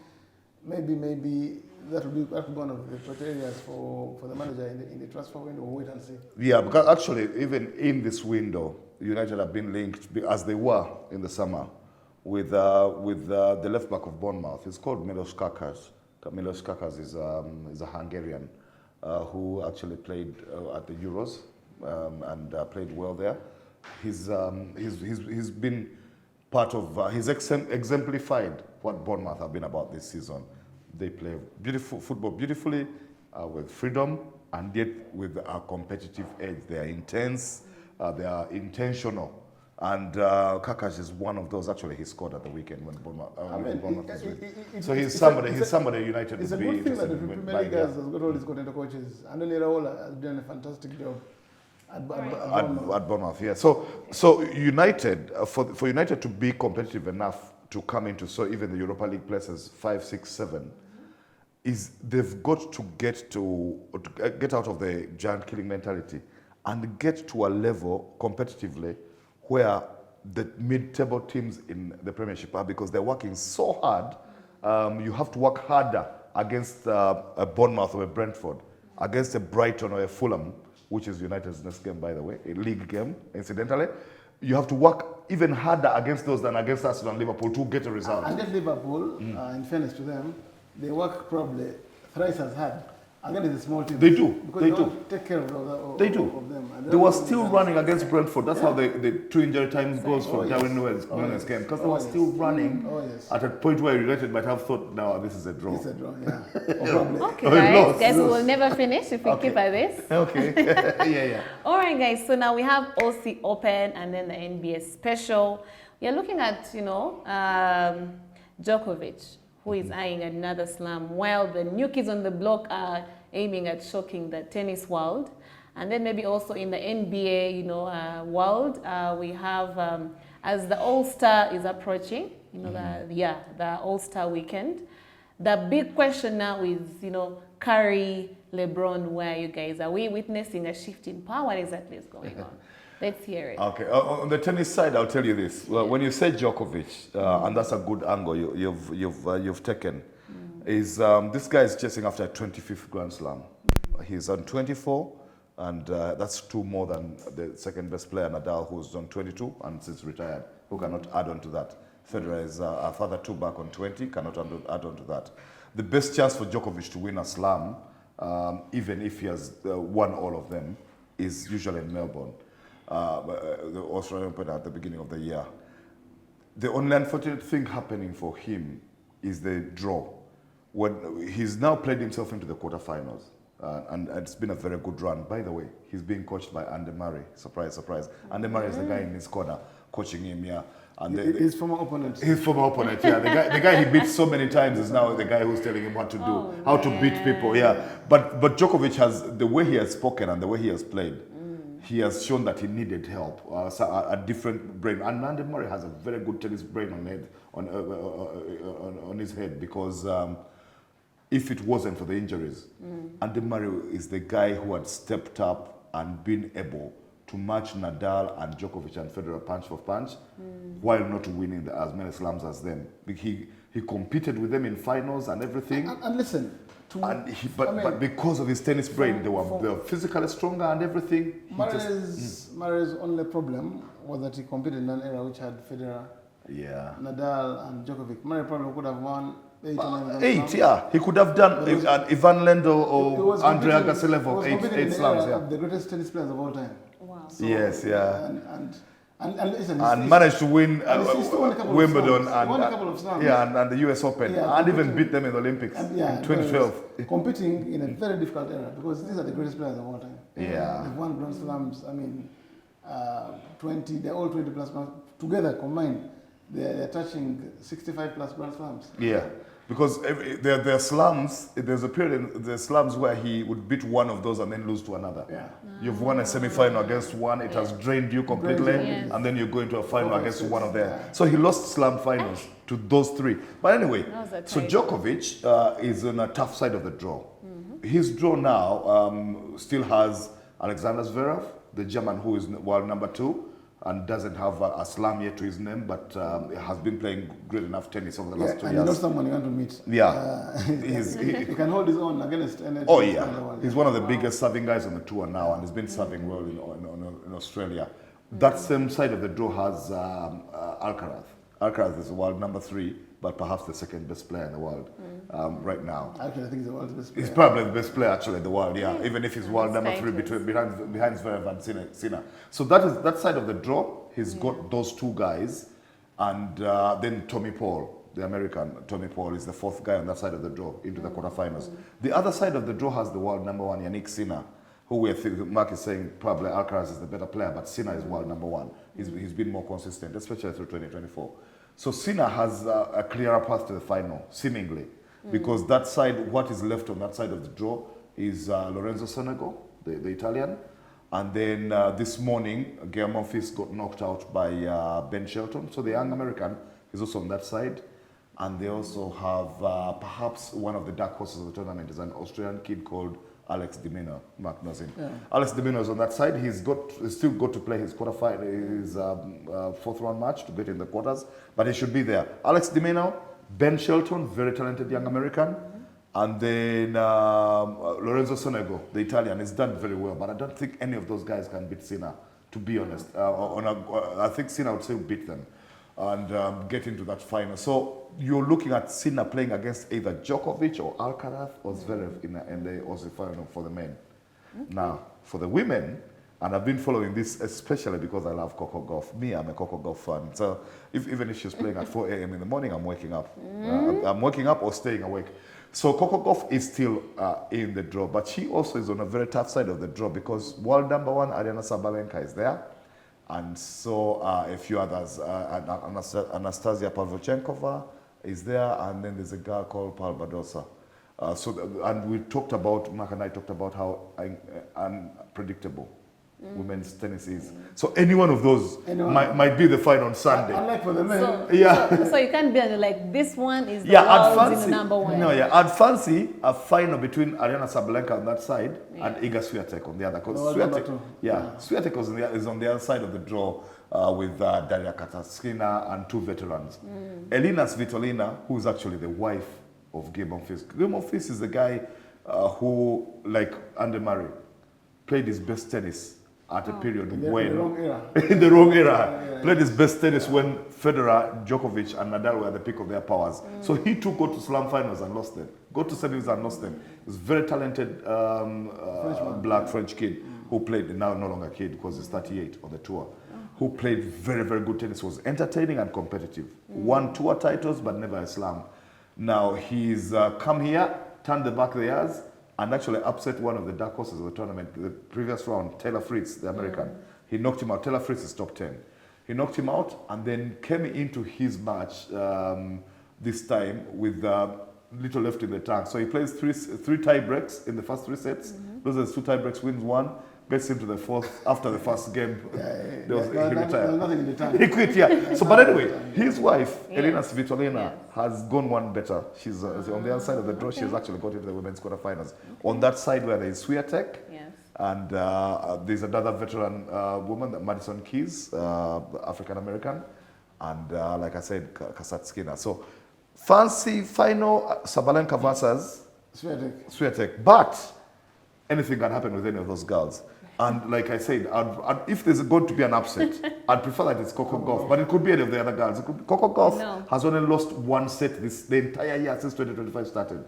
maybe that would be one of the criteria for the manager in the transfer window. We'll wait and see. Yeah, because actually, even in this window, United have been linked, as they were in the summer, with the left back of Bournemouth. It's called Milos Kakas. Milos Kakas is a Hungarian who actually played at the Euros and played well there. He's been part of, he's exemplified what Bournemouth have been about this season. They play beautiful football beautifully, with freedom, and yet with a competitive edge. They are intense, they are intentional. And Kakas is one of those. Actually, he scored at the weekend when Bournemouth was winning. So he's somebody United it's would a be good thing that interested the in. Premier League has got all these continental coaches. Anthony Raola has done a fantastic job at Bournemouth. Yeah. So United, for United to be competitive enough to come into even the Europa League places 5, 6, 7, is they've got to get out of the giant killing mentality and get to a level competitively where the mid-table teams in the Premiership are, because they're working so hard. You have to work harder against a Bournemouth or a Brentford, against a Brighton or a Fulham, which is United's next game, by the way, a league game, incidentally. You have to work even harder against those than against Arsenal and Liverpool to get a result. And at Liverpool, in fairness to them, they work probably thrice as hard. Again, it's a small team. They do. Because they do. do. Take care of them. They were still running against Brentford. That's how the 2 injury times goes for Darwin Nunes game. Because they were still running at a point where United might have thought, no, this is a draw. It's a draw, yeah. Or probably. Okay, guys, we will never finish if we keep at this. Okay. yeah. All right, guys. So now we have OC Open and then the NBA special. We are looking at, Djokovic, who is eyeing another slam, while the new kids on the block are aiming at shocking the tennis world. And then maybe also in the NBA, world, we have, as the All-Star is approaching, the All-Star weekend, the big question now is, Curry, LeBron, where are you guys? Are we witnessing a shift in power? What exactly is going on? Let's hear it. Okay. On the tennis side, I'll tell you this. Well, when you say Djokovic, and that's a good angle you've taken, is this guy is chasing after a 25th Grand Slam. He's on 24, and that's 2 more than the second best player, Nadal, who's on 22 and since retired, who cannot add on to that. Federer is a further 2 back on 20, cannot add on to that. The best chance for Djokovic to win a slam, even if he has won all of them, is usually in Melbourne. The Australian Open at the beginning of the year. The only unfortunate thing happening for him is the draw. When he's now played himself into the quarterfinals, and it's been a very good run. By the way, he's being coached by Andy Murray. Surprise, surprise. Andy Murray is the guy in his corner coaching him here. And his former opponent. His former opponent, yeah. The guy he beat so many times is now the guy who's telling him what to do, how to beat people, yeah. But Djokovic has, the way he has spoken and the way he has played, he has shown that he needed help, a different brain. And Andy Murray has a very good tennis brain on his head, because if it wasn't for the injuries, Andy Murray is the guy who had stepped up and been able to match Nadal and Djokovic and Federer punch for punch, while not winning as many slams as them. He competed with them in finals and everything. And listen, but because of his tennis brain, they were physically stronger and everything. Murray's only problem was that he competed in an era which had Federer, Nadal, and Djokovic. Murray probably could have won 8 or 9 8, yeah. He could have done Ivan Lendl or Andrei Agassi or 8 slams. Yeah. The greatest tennis players of all time. Wow. So, yes, yeah. And listen, managed to win Wimbledon and the US Open, and even beat them in the Olympics in 2012. Competing in a very difficult era, because these are the greatest players of all time. Yeah. They've won Grand Slams, they're all 20 plus together combined. they're touching 65 plus Grand Slams. Yeah, because there are slums. There's a period in the slums where he would beat one of those and then lose to another. Yeah. You've won a semi-final against one, it has drained you completely, Yes. and then you go into a final against one of them. Yeah. So he lost slam finals to those three. But anyway, That was a so tight Djokovic is on a tough side of the draw. His draw now still has Alexander Zverev, the German who is world number 2, and doesn't have a slam yet to his name, but has been playing great enough tennis over the last 2 and you know years. someone you want to meet. Yeah. He can hold his own against any Oh tennis yeah, player in the world. he's one of the biggest serving guys on the tour now, and he's been serving well in Australia. That same side of the draw has Alcaraz. Alcaraz is the world number 3, but perhaps the second best player in the world right now. Actually, I think he's the world's best player. He's probably the best player actually in the world, yeah. Even if he's world number 3 Status. behind Zverev and Sinner. So that side of the draw. He's got those 2 guys, and then Tommy Paul, the American. Tommy Paul is the 4th guy on that side of the draw into the quarterfinals. The other side of the draw has the world number 1, Yannick Sinner, who Mark is saying probably Alcaraz is the better player, but Sinner is world number 1. He's been more consistent, especially through 2024. So Sinner has a clearer path to the final, seemingly, because that side, what is left on that side of the draw is Lorenzo Sonego, the Italian. And then this morning, Gael Monfils got knocked out by Ben Shelton. So the young American is also on that side. And they also have perhaps one of the dark horses of the tournament is an Australian kid called Alex de Minaur. Mark knows him. Yeah. Alex de Minaur is on that side. He's still got to play his quarterfinal, his 4th round match to get in the quarters. But he should be there. Alex de Minaur, Ben Shelton, very talented young American. And then Lorenzo Sonego, the Italian, is done very well, but I don't think any of those guys can beat Sinner, to be honest. I think Sinner would still beat them and get into that final. So you're looking at Sinner playing against either Djokovic or Alcaraz or Zverev in the Aussie final for the men. Now, for the women, and I've been following this especially because I love Coco Gauff. Me, I'm a Coco Gauff fan. So even if she's playing at 4 a.m. in the morning, I'm waking up. I'm waking up or staying awake. So Coco Gauff is still in the draw, but she also is on a very tough side of the draw because world number 1, Aryna Sabalenka, is there. And so a few others, Anastasia Pavlyuchenkova is there, and then there's a girl called Paul Badosa. And we talked about, Mark and I talked about how unpredictable women's tennis is. So any one of those might be the fight on Sunday. Unlike for the men. So you can't be like, this one is the world's in the number 1. No, yeah, I'd fancy a final between Aryna Sabalenka on that side and Iga Swiatek on the other. Because Swiatek is on the other side of the draw with Daria Katarzyna and 2 veterans. Elina Svitolina, who is actually the wife of Gael Monfils. Gael Monfils is the guy who, like Andy Murray, played his best tennis at a period when... In the wrong era. In the wrong era. Played his best tennis when Federer, Djokovic and Nadal were at the peak of their powers. So he too got to slam finals and lost them. Got to semis and lost them. He's a very talented black French kid who played, now no longer kid because he's 38 on the tour, who played very, very good tennis, was entertaining and competitive. Won tour titles but never a slam. Now he's come here, turned the back of the years, and actually upset one of the dark horses of the tournament, the previous round, Taylor Fritz, the American. He knocked him out. Taylor Fritz is top 10. He knocked him out and then came into his match this time with little left in the tank. So he plays three tie breaks in the first 3 sets. Those are the 2 tie breaks, wins 1, gets into the 4th after the first game. He retired. Nothing in the tank. He quit, yeah. So, but anyway, his wife, Elina Svitolina, has gone one better. She's on the other side of the draw. She's actually got into the women's quarterfinals. On that side where there is Swiatek, and there's another veteran woman, Madison Keys, African American, and like I said, Kasatkina. So, fancy final Sabalenka versus Swiatek. But anything can happen with any of those girls. And like I said, if there's going to be an upset, I'd prefer that it's Coco Gauff, but it could be any of the other girls. Coco Gauff has only lost 1 set the entire year since 2025 started.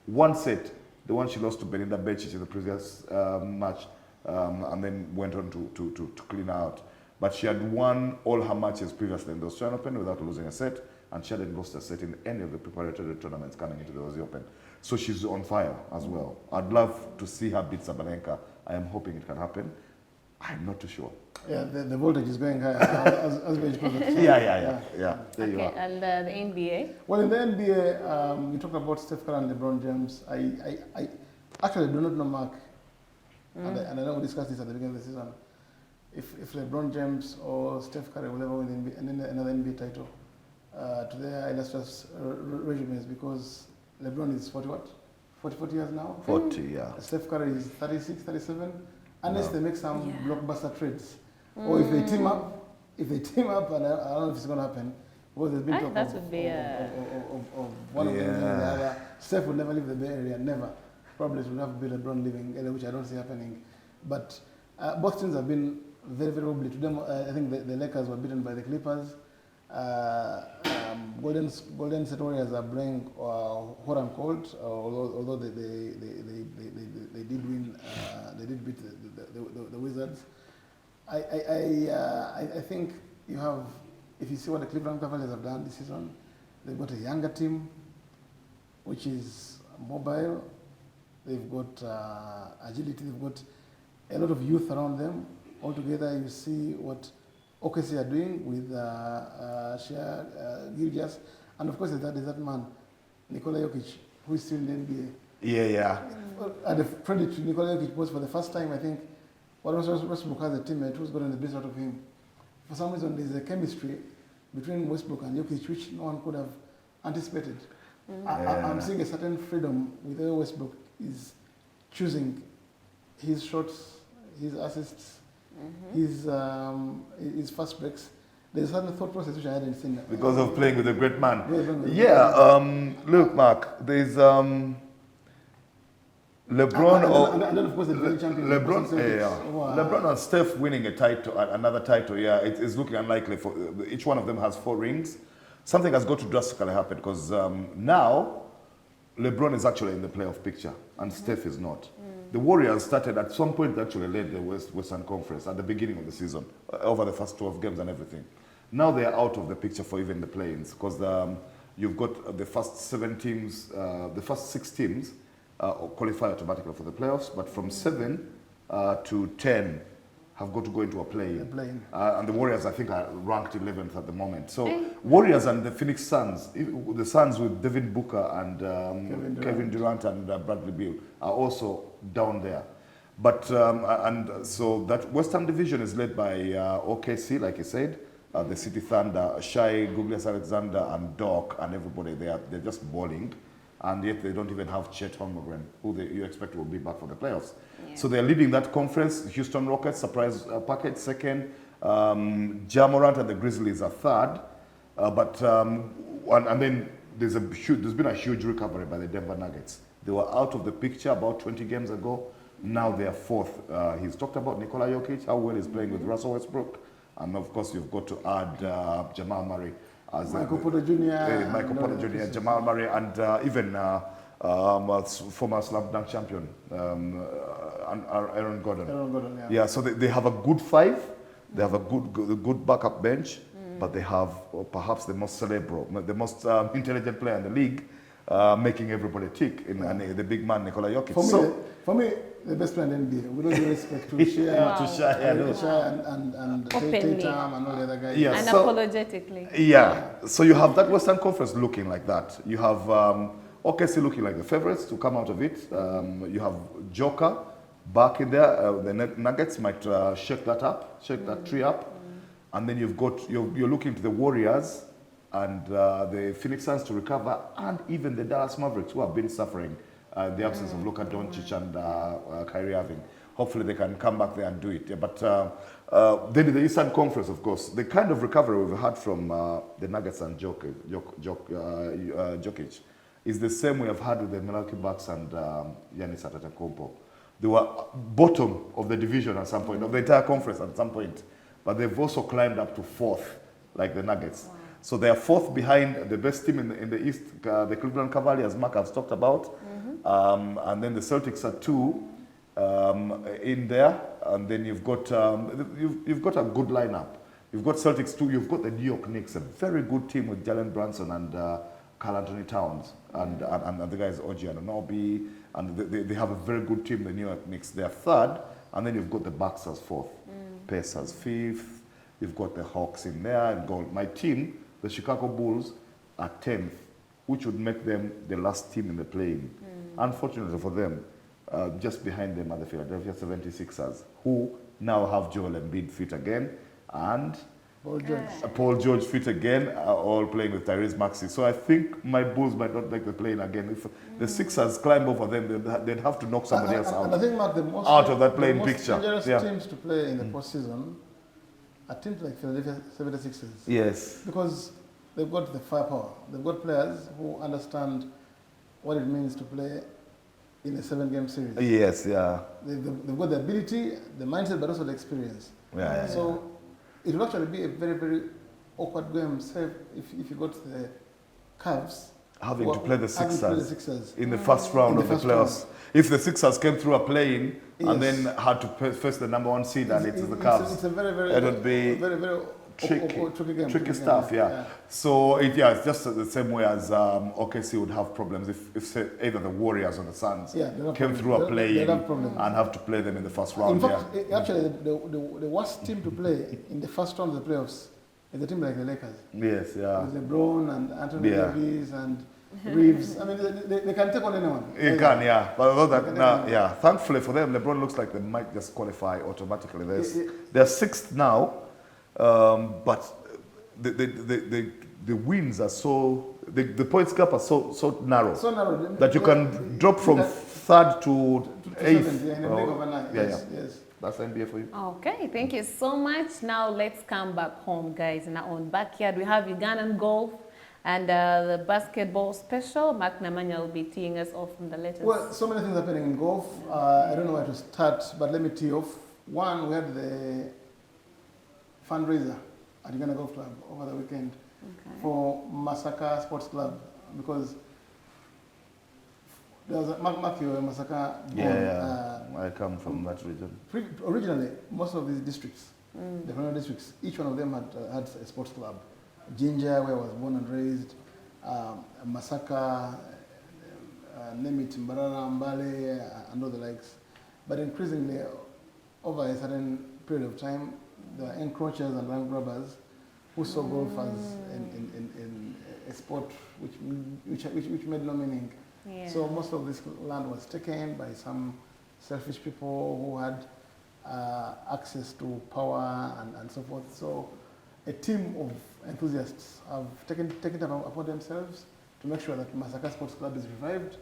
1 set, the one she lost to Belinda Bencic in the previous match, and then went on to clean out. But she had won all her matches previously in the Australian Open without losing a set, and she hadn't lost a set in any of the preparatory tournaments coming into the Aussie Open. So she's on fire as well. I'd love to see her beat Sabalenka. I am hoping it can happen. I'm not too sure. Yeah, the voltage is going higher as we age closer. Yeah. There you Okay, are. and the NBA? Well, in the NBA, you talked about Steph Curry and LeBron James. I actually do not know Mark, and I know we discussed this at the beginning of the season. If LeBron James or Steph Curry will ever win another NBA title, to their illustrious resumes, because LeBron is 40 years now? 40, yeah. Steph Curry is 36, 37, unless they make some blockbuster trades. Or if they team up, and I don't know if it's going to happen, because there's been talk That would be of one of them leaving the other. Steph will never leave the Bay Area, never. Probably it will have to be LeBron leaving, which I don't see happening. But both teams have been very, very wobbly. To them, I think the Lakers were beaten by the Clippers. Golden State Warriors are playing hot and cold, although they did win. They did beat the Wizards. I think you have, if you see what the Cleveland Cavaliers have done this season, they've got a younger team, which is mobile. They've got agility. They've got a lot of youth around them. Altogether, you see what OKC are doing with Shea Gilgeous, and of course there's that man, Nikola Jokic, who is still in the NBA. Yeah. At the credit to Nikola Jokic was for the first time, I think, Westbrook has a teammate who's gotten the best out of him. For some reason, there's a chemistry between Westbrook and Jokic which no one could have anticipated. I'm seeing a certain freedom with the way Westbrook is choosing his shots, his assists, his fast breaks. There's a certain thought process which I hadn't seen. Because of playing with a great man. Look, Mark, there's LeBron and then of course the Relegation Champions. LeBron and Steph winning a title, another title. Yeah, it's looking unlikely. For each one of them has 4 rings. Something has got to drastically happen because now LeBron is actually in the playoff picture and Steph is not. The Warriors started at some point, actually led the Western Conference at the beginning of the season, over the first 12 games and everything. Now they are out of the picture for even the play-ins because you've got the first 7 teams, the first 6 teams qualify automatically for the playoffs, but from 7 to 10 have got to go into a play-in. And the Warriors, I think, are ranked 11th at the moment. So Warriors and the Phoenix Suns, the Suns with Devin Booker and Kevin Durant and Bradley Beal are also down there. But and so that Western Division is led by OKC, like you said, the City Thunder, Shai Gilgeous-Alexander and Doc and everybody. They're just balling. And yet they don't even have Chet Holmgren, who you expect will be back for the playoffs. Yeah. So they're leading that conference. Houston Rockets, surprise package, second. Ja Morant and the Grizzlies are third. And then there's been a huge recovery by the Denver Nuggets. They were out of the picture about 20 games ago. Now they are 4th. He's talked about Nikola Jokic, how well he's playing with Russell Westbrook. And of course, you've got to add Jamal Murray. As Michael Porter Jr. Jamal Murray, and even former slam dunk champion, Aaron Gordon. Yeah, so they have a good 5. They have a good backup bench, but they have perhaps the most cerebral, the most intelligent player in the league, making everybody tick. And the big man, Nikola Jokic. For me, the best player in the NBA. We don't give respect to Shea, and Tatum and all the other guys. Yeah, unapologetically. So you have that Western Conference looking like that. You have OKC looking like the favorites to come out of it. You have Joker back in there. The Nuggets might shake that tree up. And then you're looking to the Warriors and the Phoenix Suns to recover, and even the Dallas Mavericks, who have been suffering the absence of Luka Doncic and Kyrie Irving. Hopefully they can come back there and do it. Yeah, but then in the Eastern Conference, of course, the kind of recovery we've had from the Nuggets and Jokic is the same we have had with the Milwaukee Bucks and Giannis Antetokounmpo. They were bottom of the division at some point, of the entire conference at some point, but they've also climbed up to 4th, like the Nuggets. Wow. So they are 4th behind the best team in the East, the Cleveland Cavaliers, Mark has talked about. And then the Celtics are 2 in there, and then you've got a good lineup. You've got Celtics 2. You've got the New York Knicks, a very good team with Jalen Brunson and Karl Anthony Towns, and the guys OG Anunoby, and they have a very good team. The New York Knicks, they are 3rd, and then you've got the Bucks as 4th. Pacers 5th. You've got the Hawks in there and gold. My team, the Chicago Bulls, are 10th, which would make them the last team in the play-in. Unfortunately for them, just behind them are the Philadelphia 76ers, who now have Joel Embiid fit again, and Paul George fit again, all playing with Tyrese Maxey. So I think my Bulls might not make the play-in again. If the Sixers climb over them, they'd have to knock somebody else out. And I think, Mark, out of that playing picture. The most dangerous teams to play in the postseason are teams like Philadelphia 76ers. Yes. Because they've got the firepower. They've got players who understand what it means to play in a 7-game series. Yes, yeah. They've got the ability, the mindset, but also the experience. Yeah. So it will actually be a very, very awkward game, say, if you got the Cavs having to play the Sixers in the first round of the playoffs. If the Sixers came through a play-in and then had to face the number 1 seed and it's the Cavs, it's a very, very, it would be very tricky game. Tricky stuff, yeah. So it's just the same way as OKC would have problems if say, either the Warriors or the Suns came through a play-in and have to play them in the first round. In fact, actually, the worst team to play in the first round of the playoffs is a team like the Lakers. Yes, yeah. With LeBron and Anthony Davis and Reeves. I mean, they can take on anyone. It can, yeah. But although that, thankfully for them, LeBron looks like they might just qualify automatically. They're 6th now, but the wins are so, the points gap are so narrow. So narrow. That you can drop from 3rd to 8th. In a blink of an eye. Yes. That's the NBA for you. Okay, thank you so much. Now let's come back home, guys. In our own backyard, we have Ugandan golf and the basketball special. Mark Namanya will be teeing us off from the latest. Well, so many things happening in golf. I don't know where to start, but let me tee off. One, we had the fundraiser at Uganda Golf Club over the weekend for Masaka Sports Club, because there was a Mark, you were Masaka born. I come from that region. Originally, most of these districts, the federal districts, each one of them had a sports club. Jinja, where I was born and raised, Masaka, name it, Mbarara, Mbale, and all the likes. But increasingly, over a certain period of time, there were encroachers and land grabbers who saw golf as in a sport which made no meaning. Yeah. So most of this land was taken by some selfish people who had access to power and so forth. So a team of enthusiasts have taken it upon themselves to make sure that Masaka Sports Club is revived.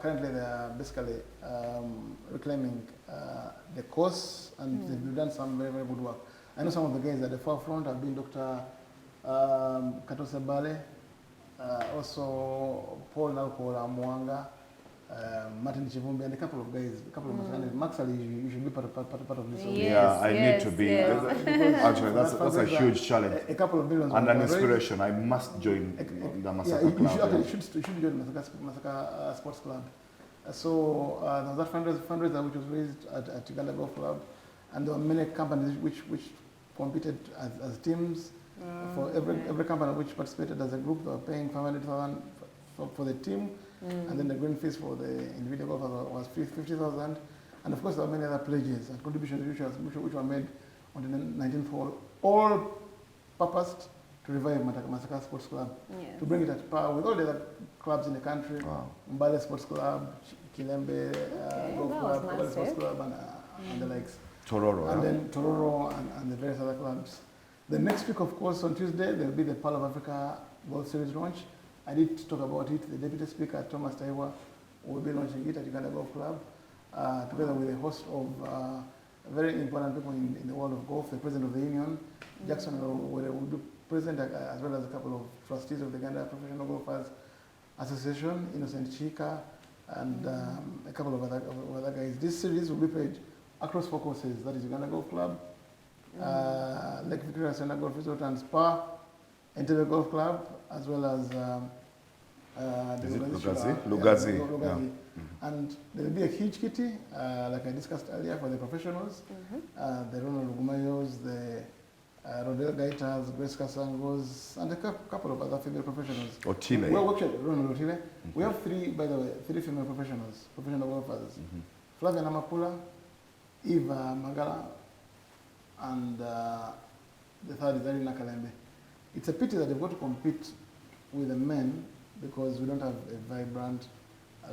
Currently they are basically reclaiming the course, and they've done some very, very good work. I know some of the guys at the forefront have been Dr. Katose Bale, also Paul Nalkola Mwanga, Martin Chivumbi, and a couple of guys, a couple of Max Ali, you should be part of this. Yes, I need to be. Actually, that's a huge challenge. A couple of billions. And an inspiration. I must join the Masaka Club. You should join Masaka Sports Club. So there was that fundraiser which was raised at Uganda Golf Club, and there were many companies which competed as teams. For every company which participated as a group, they were paying 500,000 for the team, and then the green fees for the individual golfer was 50,000, and of course there were many other pledges and contributions which were made on the 19th hole, all purposed to revive Masaka Sports Club, to bring it at par with all the other clubs in the country. Mbale Sports Club, Kilembe Golf Club, Mbale Sports Club, and the likes. Tororo. And then Tororo and the various other clubs. The next week, of course, on Tuesday, there will be the Pearl of Africa World Series launch. I did talk about it. The Deputy Speaker, Thomas Taiwa, will be launching it at Uganda Golf Club, together with a host of very important people in the world of golf, the President of the Union, Jackson will be present, as well as a couple of trustees of the Uganda Professional Golfers Association, Innocent Chika, and a couple of other guys. This series will be played across 4 courses, that is Uganda Golf Club, Lake Victoria Center Golf Resort and Spa, Entebbe Golf Club, as well as Lugazi. And there will be a huge kitty, like I discussed earlier, for the professionals. The Ronald Gumayos, the Rodel Gaitas, Grace Kasangos, and a couple of other female professionals. Otile. Well, actually, Ronald Otile. We have 3, by the way, 3 female professional golfers. Flavia Namakula, Eva Magala, and the third is Arena Kalembe. It's a pity that they've got to compete with the men because we don't have a vibrant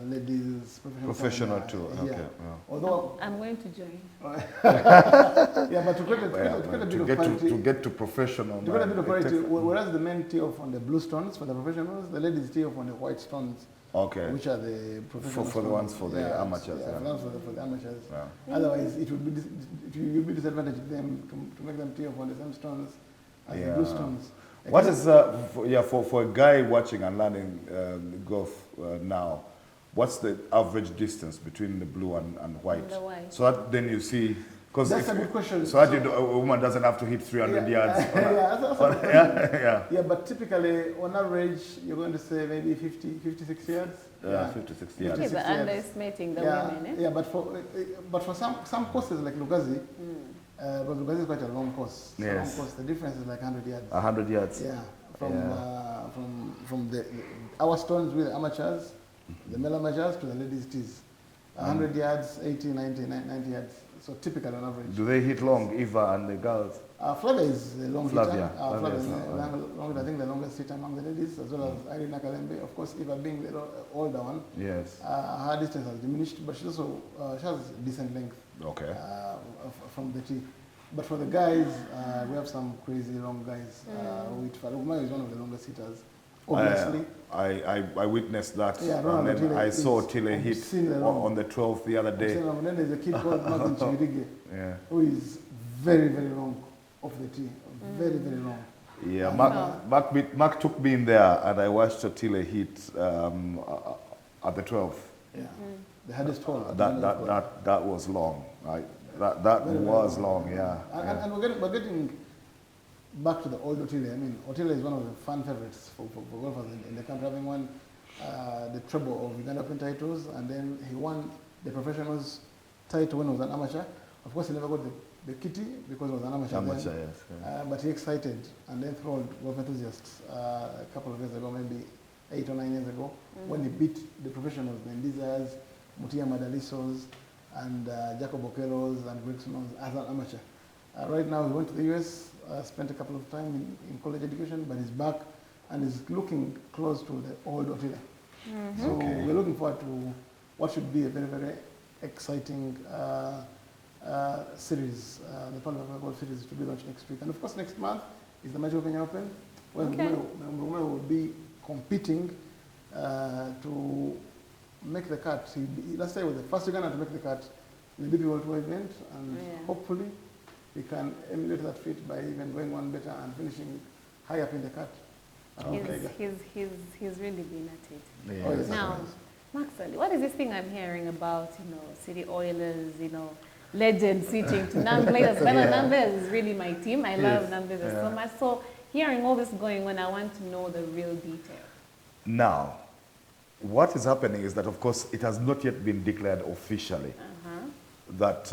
ladies professional tour. Yeah. Okay. Yeah. Although I'm going to join. yeah, but to get a bit of parity, to get to professional. to get a bit of parity, whereas the men tee off on the blue stones for the professionals, the ladies tee off on the white stones. Okay. Which are the professional for the ones for the amateurs. Yeah, for the amateurs. Yeah. Otherwise, it would be disadvantage to them to make them tee off on the same stones as the blue stones. What is for a guy watching and learning golf now? What's the average distance between the blue and white? And the white. So that then you see. That's a good question. So that a woman doesn't have to hit 300 yards. Yeah, but typically, on average, you're going to say maybe 56 yards. 56 yards. Okay, but underestimating the women, eh? Yeah, but for some courses like Lugazi, because Lugazi is quite a long course. Yes. Long course, the difference is like 100 yards. 100 yards. Yeah, from our stones with amateurs, the male amateurs to the ladies' tees. 100 yards, 80, 90 yards. So typical on average. Do they hit long, Eva and the girls? Flavia is the long hitter. Flavia Flavia is I think the longest hitter among the ladies, as well as Irina Kalembe. Of course, Eva being the older one. Yes. Her distance has diminished, but she has decent length. Okay. From the tee. But for the guys, we have some crazy long guys. Falugma is one of the longest hitters. Obviously. I witnessed that, Yeah, and then I saw Tile hit on the 12th the other day. And then there's a kid called Martin Chivirige, Yeah. who is very, very long off the tee. Very, very long. Yeah, Mark took me in there, and I watched Tile hit at the 12th. Yeah, the hardest hole. That was long. That was long. Yeah. And we're getting back to the old Otile. I mean, Otile is one of the fan favorites for golfers in the country, having won the treble of Uganda Open titles, and then he won the professionals title when he was an amateur. Of course, he never got the kitty because he was an amateur then. Yes. But he excited and then thrilled golf enthusiasts a couple of years ago, maybe 8 or 9 years ago, when he beat the professionals, the Ndizas, Mutia Madalisos, and Jacob Okelos and Greg Snows as an amateur. Right now, he went to the US, spent a couple of time in college education, but he's back and is looking close to the old Otile. So we're looking forward to what should be a very, very exciting series, the Parliament Golf Series to be launched next week. And of course, next month is the Major Kenya Open, where Mrume will be competing to make the cut. Last time he was the first Uganda to make the cut in the DP World Tour event, and hopefully we can emulate that feat by even going one better and finishing high up in the cut. He's really been at it. Yeah. Yes. Now, Mark Ssali, what is this thing I'm hearing about, City Oilers, legends switching to Numbers? Numbers is really my team. I love Numbers so much. So hearing all this going on, I want to know the real detail. Now, what is happening is that, of course, it has not yet been declared officially that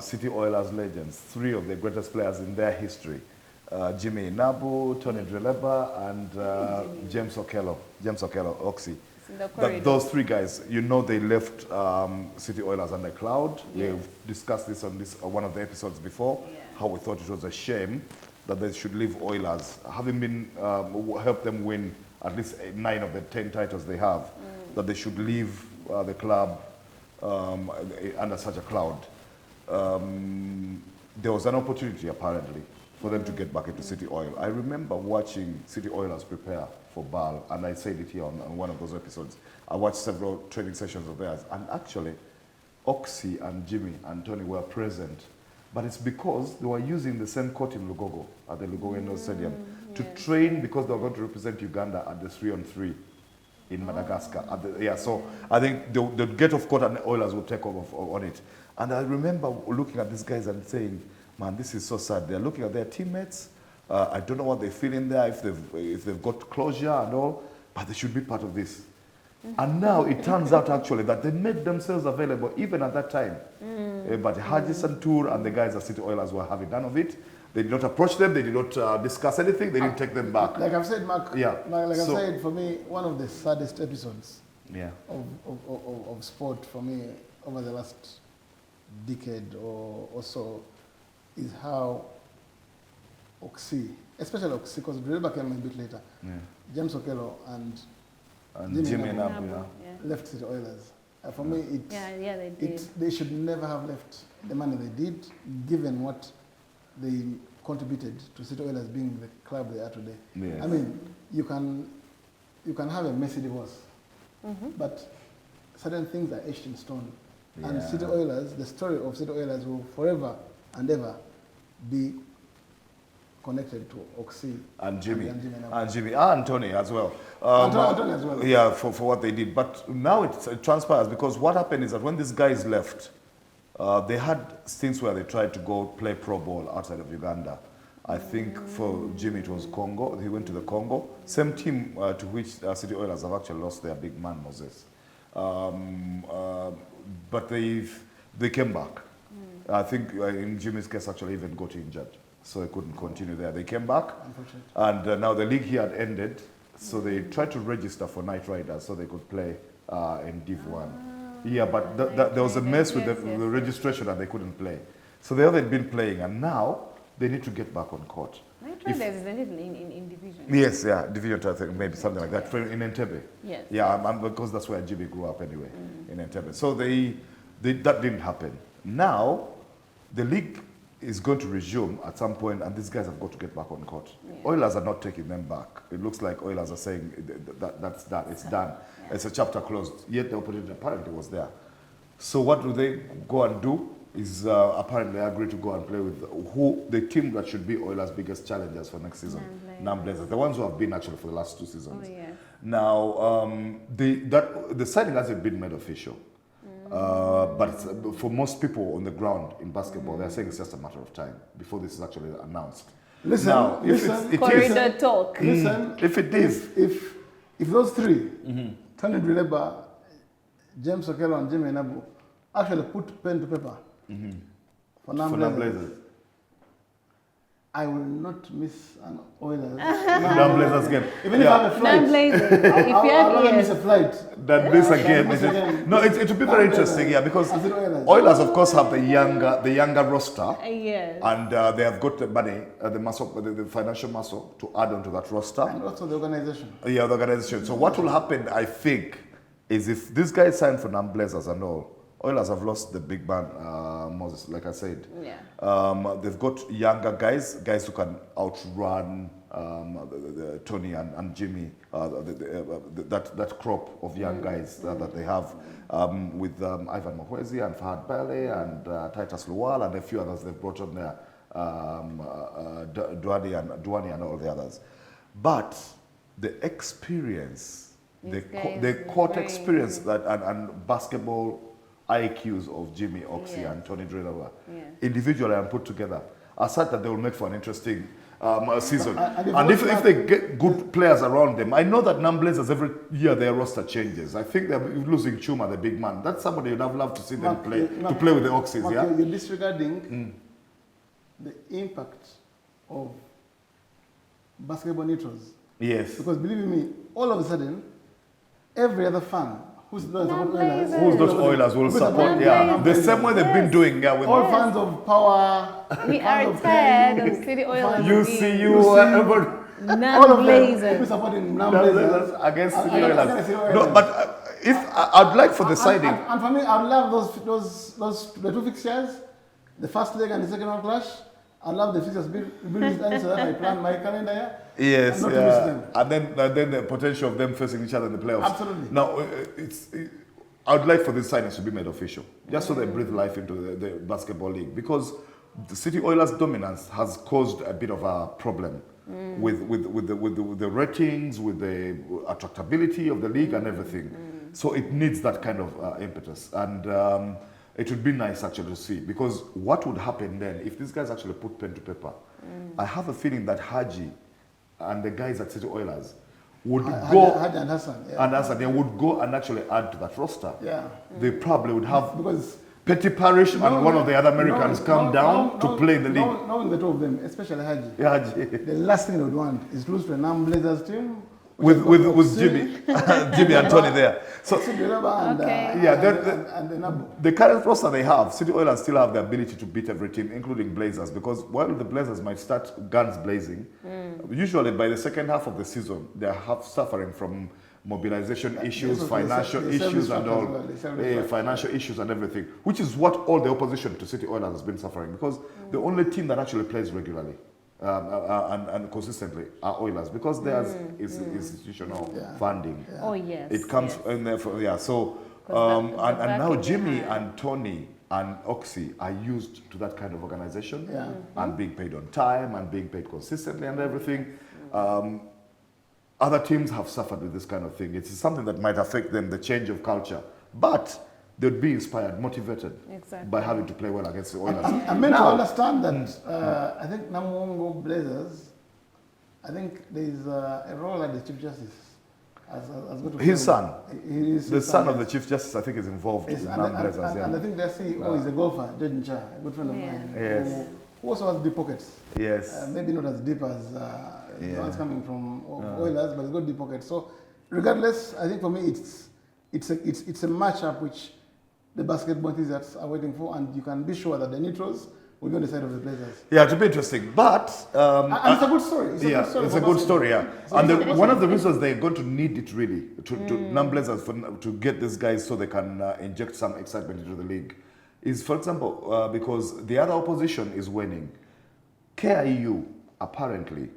City Oilers legends, 3 of the greatest players in their history, Jimmy Nabu, Tony Dreleba, and James Okello, Oxy. That those 3 guys, they left City Oilers under a cloud. Yes. We've discussed this on one of the episodes before, how we thought it was a shame that they should leave Oilers, having been helped them win at least 9 of the 10 titles they have, that they should leave the club under such a cloud. There was an opportunity, apparently, for them to get back into City Oil. I remember watching City Oilers prepare for BAL, and I said it here on one of those episodes. I watched several training sessions of theirs, and actually, Oxy and Jimmy and Tony were present, but it's because they were using the same court in Lugogo, at the Lugogo Stadium, to train, because they were going to represent Uganda at the 3-on-3 in Madagascar. So I think they'll get off court and the Oilers will take over on it. And I remember looking at these guys and saying, man, this is so sad. They're looking at their teammates. I don't know what they feel in there, if they've got closure and all, but they should be part of this. And now it turns out actually that they made themselves available even at that time. But Hajis and Tour and the guys at City Oilers were having none of it. They did not approach them, they did not discuss anything, they didn't take them back. Like I've said, Mark, I've said, for me, one of the saddest episodes of sport for me over the last decade or so is how Oxy, especially Oxy, because Dreba came a bit later. Yeah. James Okello and Jimmy Nabu Nabu, yeah. left City Oilers. For me, they did. they should never have left the money they did, given what they contributed to City Oilers being the club they are today. Yes. I mean, you can have a messy divorce, but certain things are etched in stone. Yeah. And City Oilers, the story of City Oilers will forever and ever be connected to Oxy And Jimmy. Nabu. And Jimmy. And Tony as well. Tony as well. Yeah, for what they did. But now it transpires because what happened is that when these guys left, they had stints where they tried to go play pro ball outside of Uganda. I think for Jimmy it was Congo. He went to the Congo. Same team to which City Oilers have actually lost their big man, Moses. But they came back. I think in Jimmy's case actually even got injured. So he couldn't continue there. They came back, and now the league here had ended, so they tried to register for Night Riders so they could play in Div 1. Yeah, but there was a mess with the registration and they couldn't play. So they had been playing, and now they need to get back on court. Night Riders is in division. Yes, yeah, Division 2, I think, maybe something like that, in Entebbe. Yes. Yeah, because that's where Jimmy grew up anyway, in Entebbe. So that didn't happen. Now, the league is going to resume at some point, and these guys have got to get back on court. Yeah. Oilers are not taking them back. It looks like Oilers are saying that's done, it's done. Yeah. It's a chapter closed, yet the opportunity apparently was there. So what do they go and do? Is apparently agree to go and play with the team that should be Oilers' biggest challengers for next season, Nam Blazers, the ones who have been actually for the last 2 seasons. Oh, yes. Now, the signing hasn't been made official. But for most people on the ground in basketball, they're saying it's just a matter of time before this is actually announced. Listen, now, corridor talk. Listen, if it is, if those three, Tony Drileba, James Okello, and Jimmy Nabu, actually put pen to paper for Nam Blazers, I will not miss an Oilers Nam Blazers game. Even if I have a flight, Nam Blazers. I'll rather miss a flight. That this again. No, it will be very interesting, yeah, because Oilers, of course, have the younger roster, Yes. and they have got the money, the financial muscle to add on to that roster, And also the organization. Yeah, the organization. So what will happen, I think, is if these guys sign for Nam Blazers and all, Oilers have lost the big man, Moses, like I said. Yeah. They've got younger guys who can outrun Tony and Jimmy, that crop of young guys that they have with Ivan Mahwezi and Fahad Bale and Titus Luwal and a few others they've brought on there, Duani and all the others. But the experience, the court experience that and basketball IQs of Jimmy Oxy and Tony Drilova, individually and put together, aside that they will make for an interesting season. And if they get good players around them, I know that Nam Blazers every year their roster changes. I think they're losing Chuma, the big man. That's somebody you'd have loved to see them play with the Oxys. Mark, Yeah, you're disregarding the impact of basketball neutrals. yes. Because believe me, all of a sudden, every other fan who's not support Oilers, Who's those Oilers will support? Yeah, the same way they've been doing. Yeah, with all fans of power. We are tired of City Oilers. whatever. Nam Blazers. People supporting Nam Blazers Against City against Oilers. City Oilers. No, but if I'd like for the siding. And for me, I'd love those the 2 fixtures, the first leg and the second one clash. I love the fixtures build so that I plan my calendar here. Yes, and not to miss them. And then the potential of them facing each other in the playoffs. Absolutely. Now, I would like for these signings to be made official, just so they breathe life into the basketball league, because the City Oilers' dominance has caused a bit of a problem with the ratings, with the attractability of the league and everything. So it needs that kind of impetus, and it would be nice actually to see, because what would happen then if these guys actually put pen to paper? I have a feeling that Haji and the guys at City Oilers would go Haji and Hassan, and Hassan, they would go and actually add to that roster. Yeah. They probably would have Because Petty Parish and one of the other Americans come down to play in the league. Knowing the two of them, especially Haji, Yeah, Haji. the last thing they would want is to lose to a Nam Blazers team with Jimmy, Jimmy and Tony there. So the current roster they have, City Oilers still have the ability to beat every team, including Blazers, because while the Blazers might start guns blazing, usually by the second half of the season they are suffering from mobilization issues, financial issues, and all financial issues and everything, which is what all the opposition to City Oilers has been suffering, because the only team that actually plays regularly and consistently are Oilers, because theirs is institutional funding. Oh yes, it comes in there for So and now Jimmy and Tony and Oxy are used to that kind of organization and being paid on time and being paid consistently and everything. Other teams have suffered with this kind of thing. It's something that might affect them, the change of culture, but they'd be inspired, motivated by having to play well against the Oilers. I'm meant to understand that I think Namungo Blazers, I think there's a role at the Chief Justice. His son, the son of the Chief Justice, I think, is involved in Blazers. And I think their CEO is a golfer, Judge Ncha, a good friend of mine, who also has deep pockets. Yes. Maybe not as deep as the ones coming from Oilers, but he's got deep pockets. So regardless, I think for me it's a matchup which the basketball enthusiasts are waiting for, and you can be sure that the neutrals will be on the side of the Blazers. Yeah, to be interesting, but and it's a good story. It's a good story. Yeah, and one of the reasons they're going to need it really to non-Blazers to get these guys so they can inject some excitement into the league is, for example, because the other opposition is winning. KIU apparently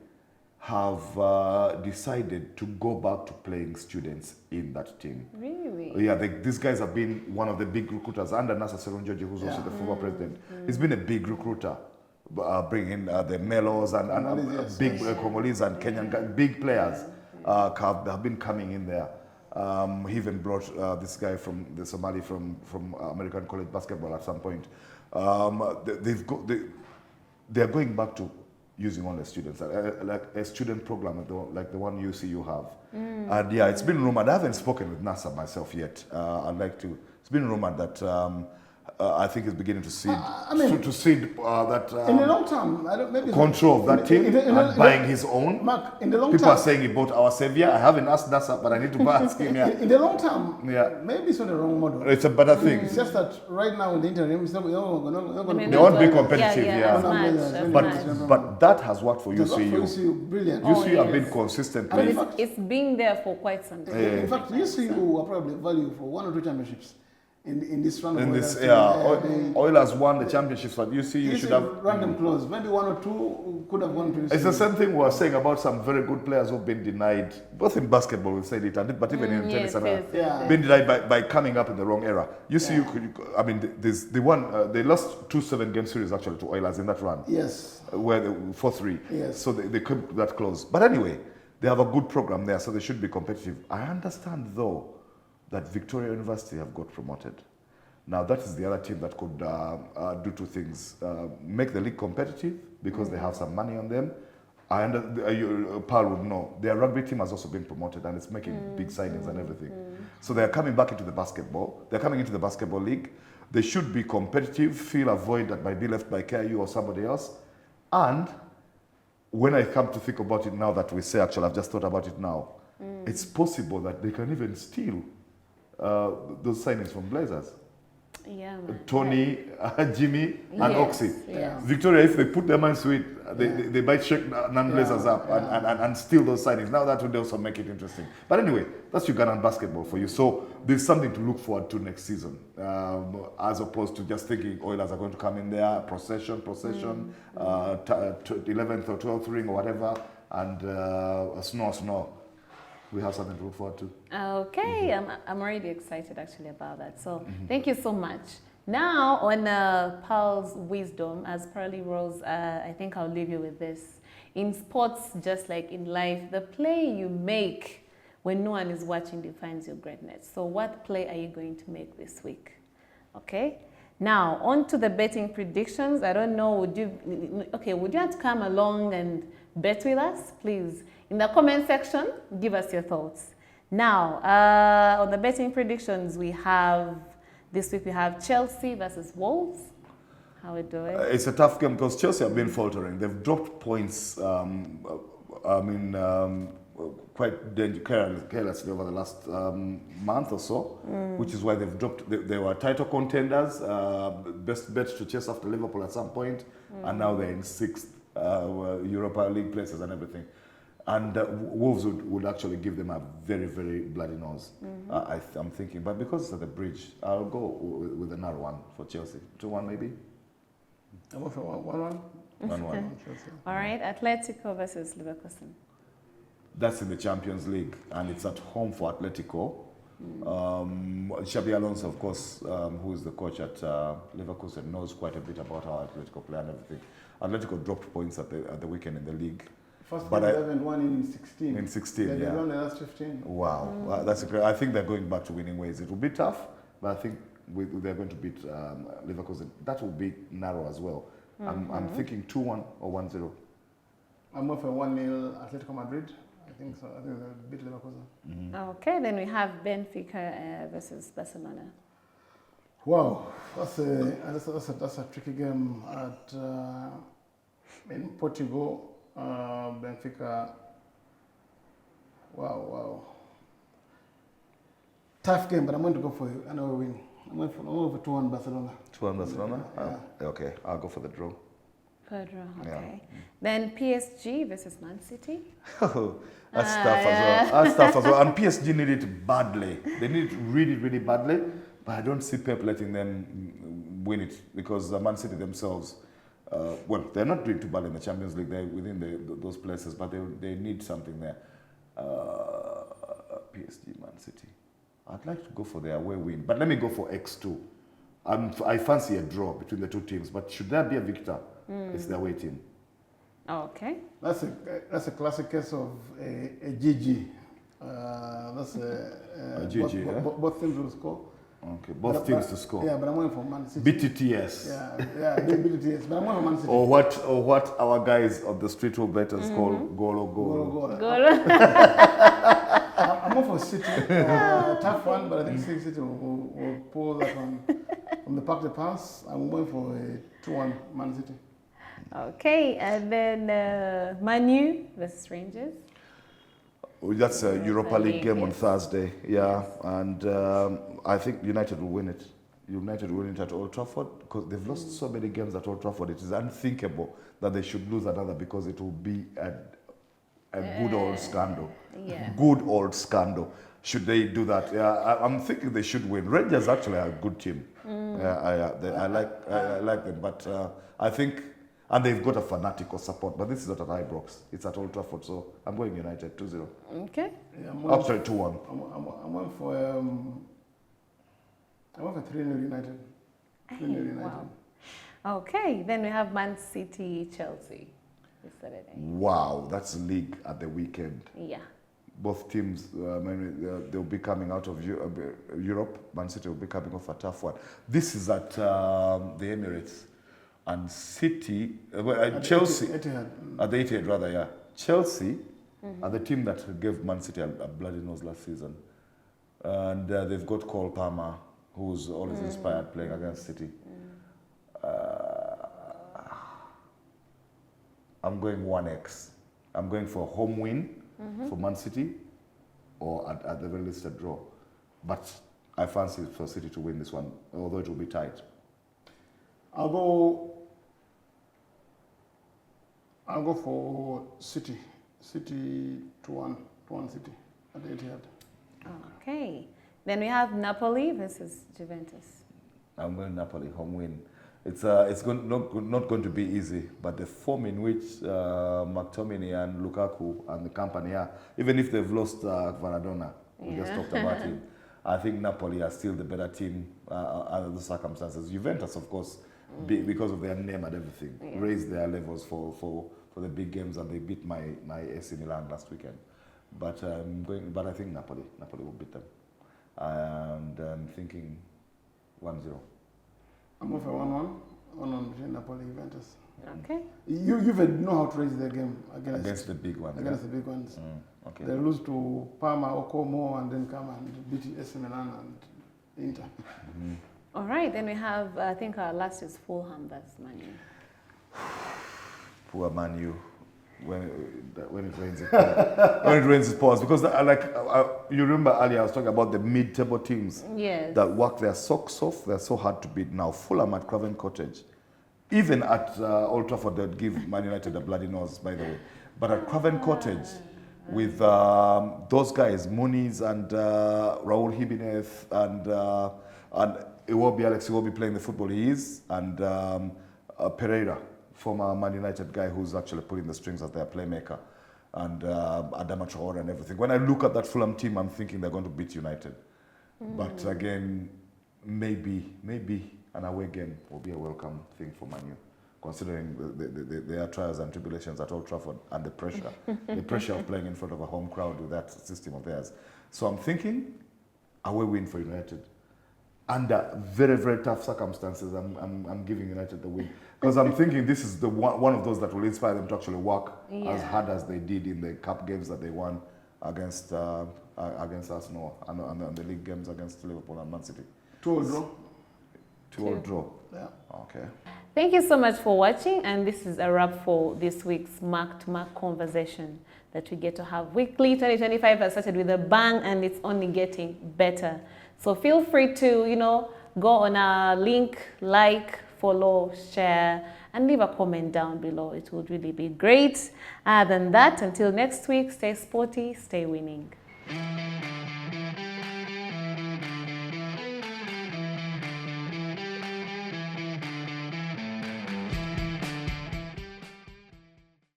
have decided to go back to playing students in that team. Really? Yeah, these guys have been one of the big recruiters under Nasa Serunjoji, who's also the former president. He's been a big recruiter, bringing in the Melos and big Congolese and Kenyan big players have been coming in there. He even brought this guy from the Somali from American college basketball at some point. They're going back to using only students, like a student program like the one UCU have. And yeah, it's been rumored. I haven't spoken with NASA myself yet. I'd like to. It's been rumored that I think it's beginning to seed that in the long term, I don't, maybe control of that team and buying his own. Mark, in the long people term, are saying he bought our savior. I haven't asked NASA, but I need to ask him. Yeah. In the long term, maybe it's not the wrong model. It's a better thing. It's just that right now in the interim, it's not, they won't be competitive. But that has worked for UCU. Brilliant. UCU have been consistent. It's been there for quite some time. In fact, UCU are probably value for 1 or 2 championships. In this run, Oilers won the championships, but you should have run them close. Maybe 1 or 2 could have won previous. It's the same thing we were saying about some very good players who've been denied, both in basketball, we've said it, but even in tennis, been denied by coming up in the wrong era. There's the one they lost 2 7-game series actually to Oilers in that run. Yes, where they 4-3. Yes, so they couldn't that close. But anyway, they have a good program there, so they should be competitive. I understand though that Victoria University have got promoted. Now that is the other team that could do 2 things. Make the league competitive because they have some money on them. Paul would know. Their rugby team has also been promoted and it's making big signings and everything. So they're coming back into the basketball. They're coming into the basketball league. They should be competitive, fill a void that might be left by KIU or somebody else. And when I come to think about it now that we say, actually, I've just thought about it now, it's possible that they can even steal those signings from Blazers. Yeah, Tony, Jimmy, and Oxy. Yes. Victoria, if they put their minds to it, they might shake non-Blazers up and steal those signings. Now that would also make it interesting. But anyway, that's Ugandan basketball for you. So there's something to look forward to next season, as opposed to just thinking Oilers are going to come in there, procession, 11th or 12th ring or whatever, and snow. We have something to look forward to. Okay, I'm already excited actually about that. So thank you so much. Now on Paul's wisdom, as Pearly Rose, I think I'll leave you with this. In sports, just like in life, the play you make when no one is watching defines your greatness. So what play are you going to make this week? Okay. Now on to the betting predictions. I don't know, would you have to come along and bet with us, please? In the comment section, give us your thoughts. Now, on the betting predictions, this week we have Chelsea versus Wolves. How are we doing? It's a tough game because Chelsea have been faltering. They've dropped points. quite carelessly over the last month or so, which is why they've dropped. They were title contenders, best bet to chase after Liverpool at some point, and now they're in 6th Europa League places and everything. And Wolves would actually give them a very, very bloody nose. I'm thinking, but because it's at the bridge, I'll go with another one for Chelsea. 2-1 maybe? I'm going for 1-1. 1-1. All right, Atletico versus Leverkusen. That's in the Champions League, and it's at home for Atletico. Xabi Alonso, of course, who is the coach at Leverkusen, knows quite a bit about how Atletico play and everything. Atletico dropped points at the weekend in the league. First game 11-1 in 16. In 16, They won the last 15. Wow, that's great. I think they're going back to winning ways. It will be tough, but I think they're going to beat Leverkusen. That will be narrow as well. I'm thinking 2-1 or 1-0. I'm going for 1-0 Atletico Madrid. I think so. I think they'll beat Leverkusen. Okay, then we have Benfica versus Barcelona. Wow, that's a tricky game at in Portugal. Benfica. Wow. Tough game, but I'm going to go for another win. I'm going for 2-1 Barcelona. 2-1 Barcelona? Yeah. Okay, I'll go for the draw. For draw, okay. Yeah. Then PSG versus Man City. That's tough as well. That's tough as well. And PSG need it badly. They need it really, really badly. But I don't see Pep letting them win it because Man City themselves, well, they're not doing too bad in the Champions League. They're within those places, but they need something there. PSG, Man City. I'd like to go for the away win, but let me go for X2. I fancy a draw between the two teams, but should there be a victor, it's the away team. Okay. That's a classic case of a GG. That's a GG, both teams will score. Okay, both teams to score. Yeah, but I'm going for Man City. BTTS. Yeah, BTTS. But I'm going for Man City. Or what our guys on the street will betters call Golo. I'm going for City. Tough one, but I think City will pull that one from the Parc des Princes. I'm going for a 2-1 Man City. Okay, and then Manu versus Rangers. That's a Europa League game on yes. Thursday, yeah, and I think United will win it. United will win it at Old Trafford because they've lost so many games at Old Trafford. It is unthinkable that they should lose another because it will be a good old scandal. Yeah. Good old scandal. Should they do that? Yeah, I'm thinking they should win. Rangers actually are a good team. I like them, but I think. And they've got a fanatical support, but this is not at Ibrox. It's at Old Trafford, so I'm going United 2-0. Okay. Yeah, Sorry, 2-1. I'm going for 3-0 United. 3-0 United. Wow. Okay, then we have Man City, Chelsea this Saturday. Wow, that's league at the weekend. Yeah. Both teams, they'll be coming out of Europe. Man City will be coming off a tough one. This is at the Emirates. And City, Chelsea, at the Etihad rather, yeah. Chelsea are the team that gave Man City a bloody nose last season. And they've got Cole Palmer, who's always inspired playing against City. I'm going 1x. I'm going for a home win for Man City, or at the very least a draw. But I fancy for City to win this one, although it will be tight. I'll go for City. City 2-1 City at the Etihad. Okay. Then we have Napoli versus Juventus. I'm going Napoli, home win. It's not going to be easy, but the form in which McTominay and Lukaku and the company are, even if they've lost Maradona, we just talked about him, I think Napoli are still the better team under the circumstances. Juventus, of course, because of their name and everything, raised their levels for the big games, and they beat my AC Milan last weekend. But I think Napoli will beat them, and I'm thinking 1-0. I'm going for 1-1 between Napoli and Juventus. Okay. Juve know how to raise their game against the big ones. Against the big ones. Okay. They lose to Parma or Como and then come and beat AC Milan and Inter. All right, then we have, I think our last is Fulham versus Man U. Poor Man U. when it rains, when it rains, it pours. Because you remember earlier I was talking about the mid-table teams that work their socks off. They're so hard to beat now. Fulham at Craven Cottage, even at Old Trafford, they'd give Man United a bloody nose, by the way. But at Craven Cottage, with those guys, Muniz and Raul Jimenez and Alex Iwobi playing the football he is, and Pereira, former Man United guy who's actually pulling the strings as their playmaker, and Adama Traore and everything. When I look at that Fulham team, I'm thinking they're going to beat United. But again, maybe an away game will be a welcome thing for Man U, considering their trials and tribulations at Old Trafford and the pressure of playing in front of a home crowd with that system of theirs. So I'm thinking away win for United. Under very, very tough circumstances, I'm giving United the win. Because I'm thinking this is the one of those that will inspire them to actually work as hard as they did in the cup games that they won against Arsenal and the league games against Liverpool and Man City. 2-2 draw. 2-2 draw. Yeah. Okay. Thank you so much for watching, and this is a wrap for this week's Mark2Mark conversation that we get to have weekly. 2025 has started with a bang, and it's only getting better. So feel free to, go on our link, like, follow, share, and leave a comment down below. It would really be great. Other than that, until next week, stay sporty, stay winning.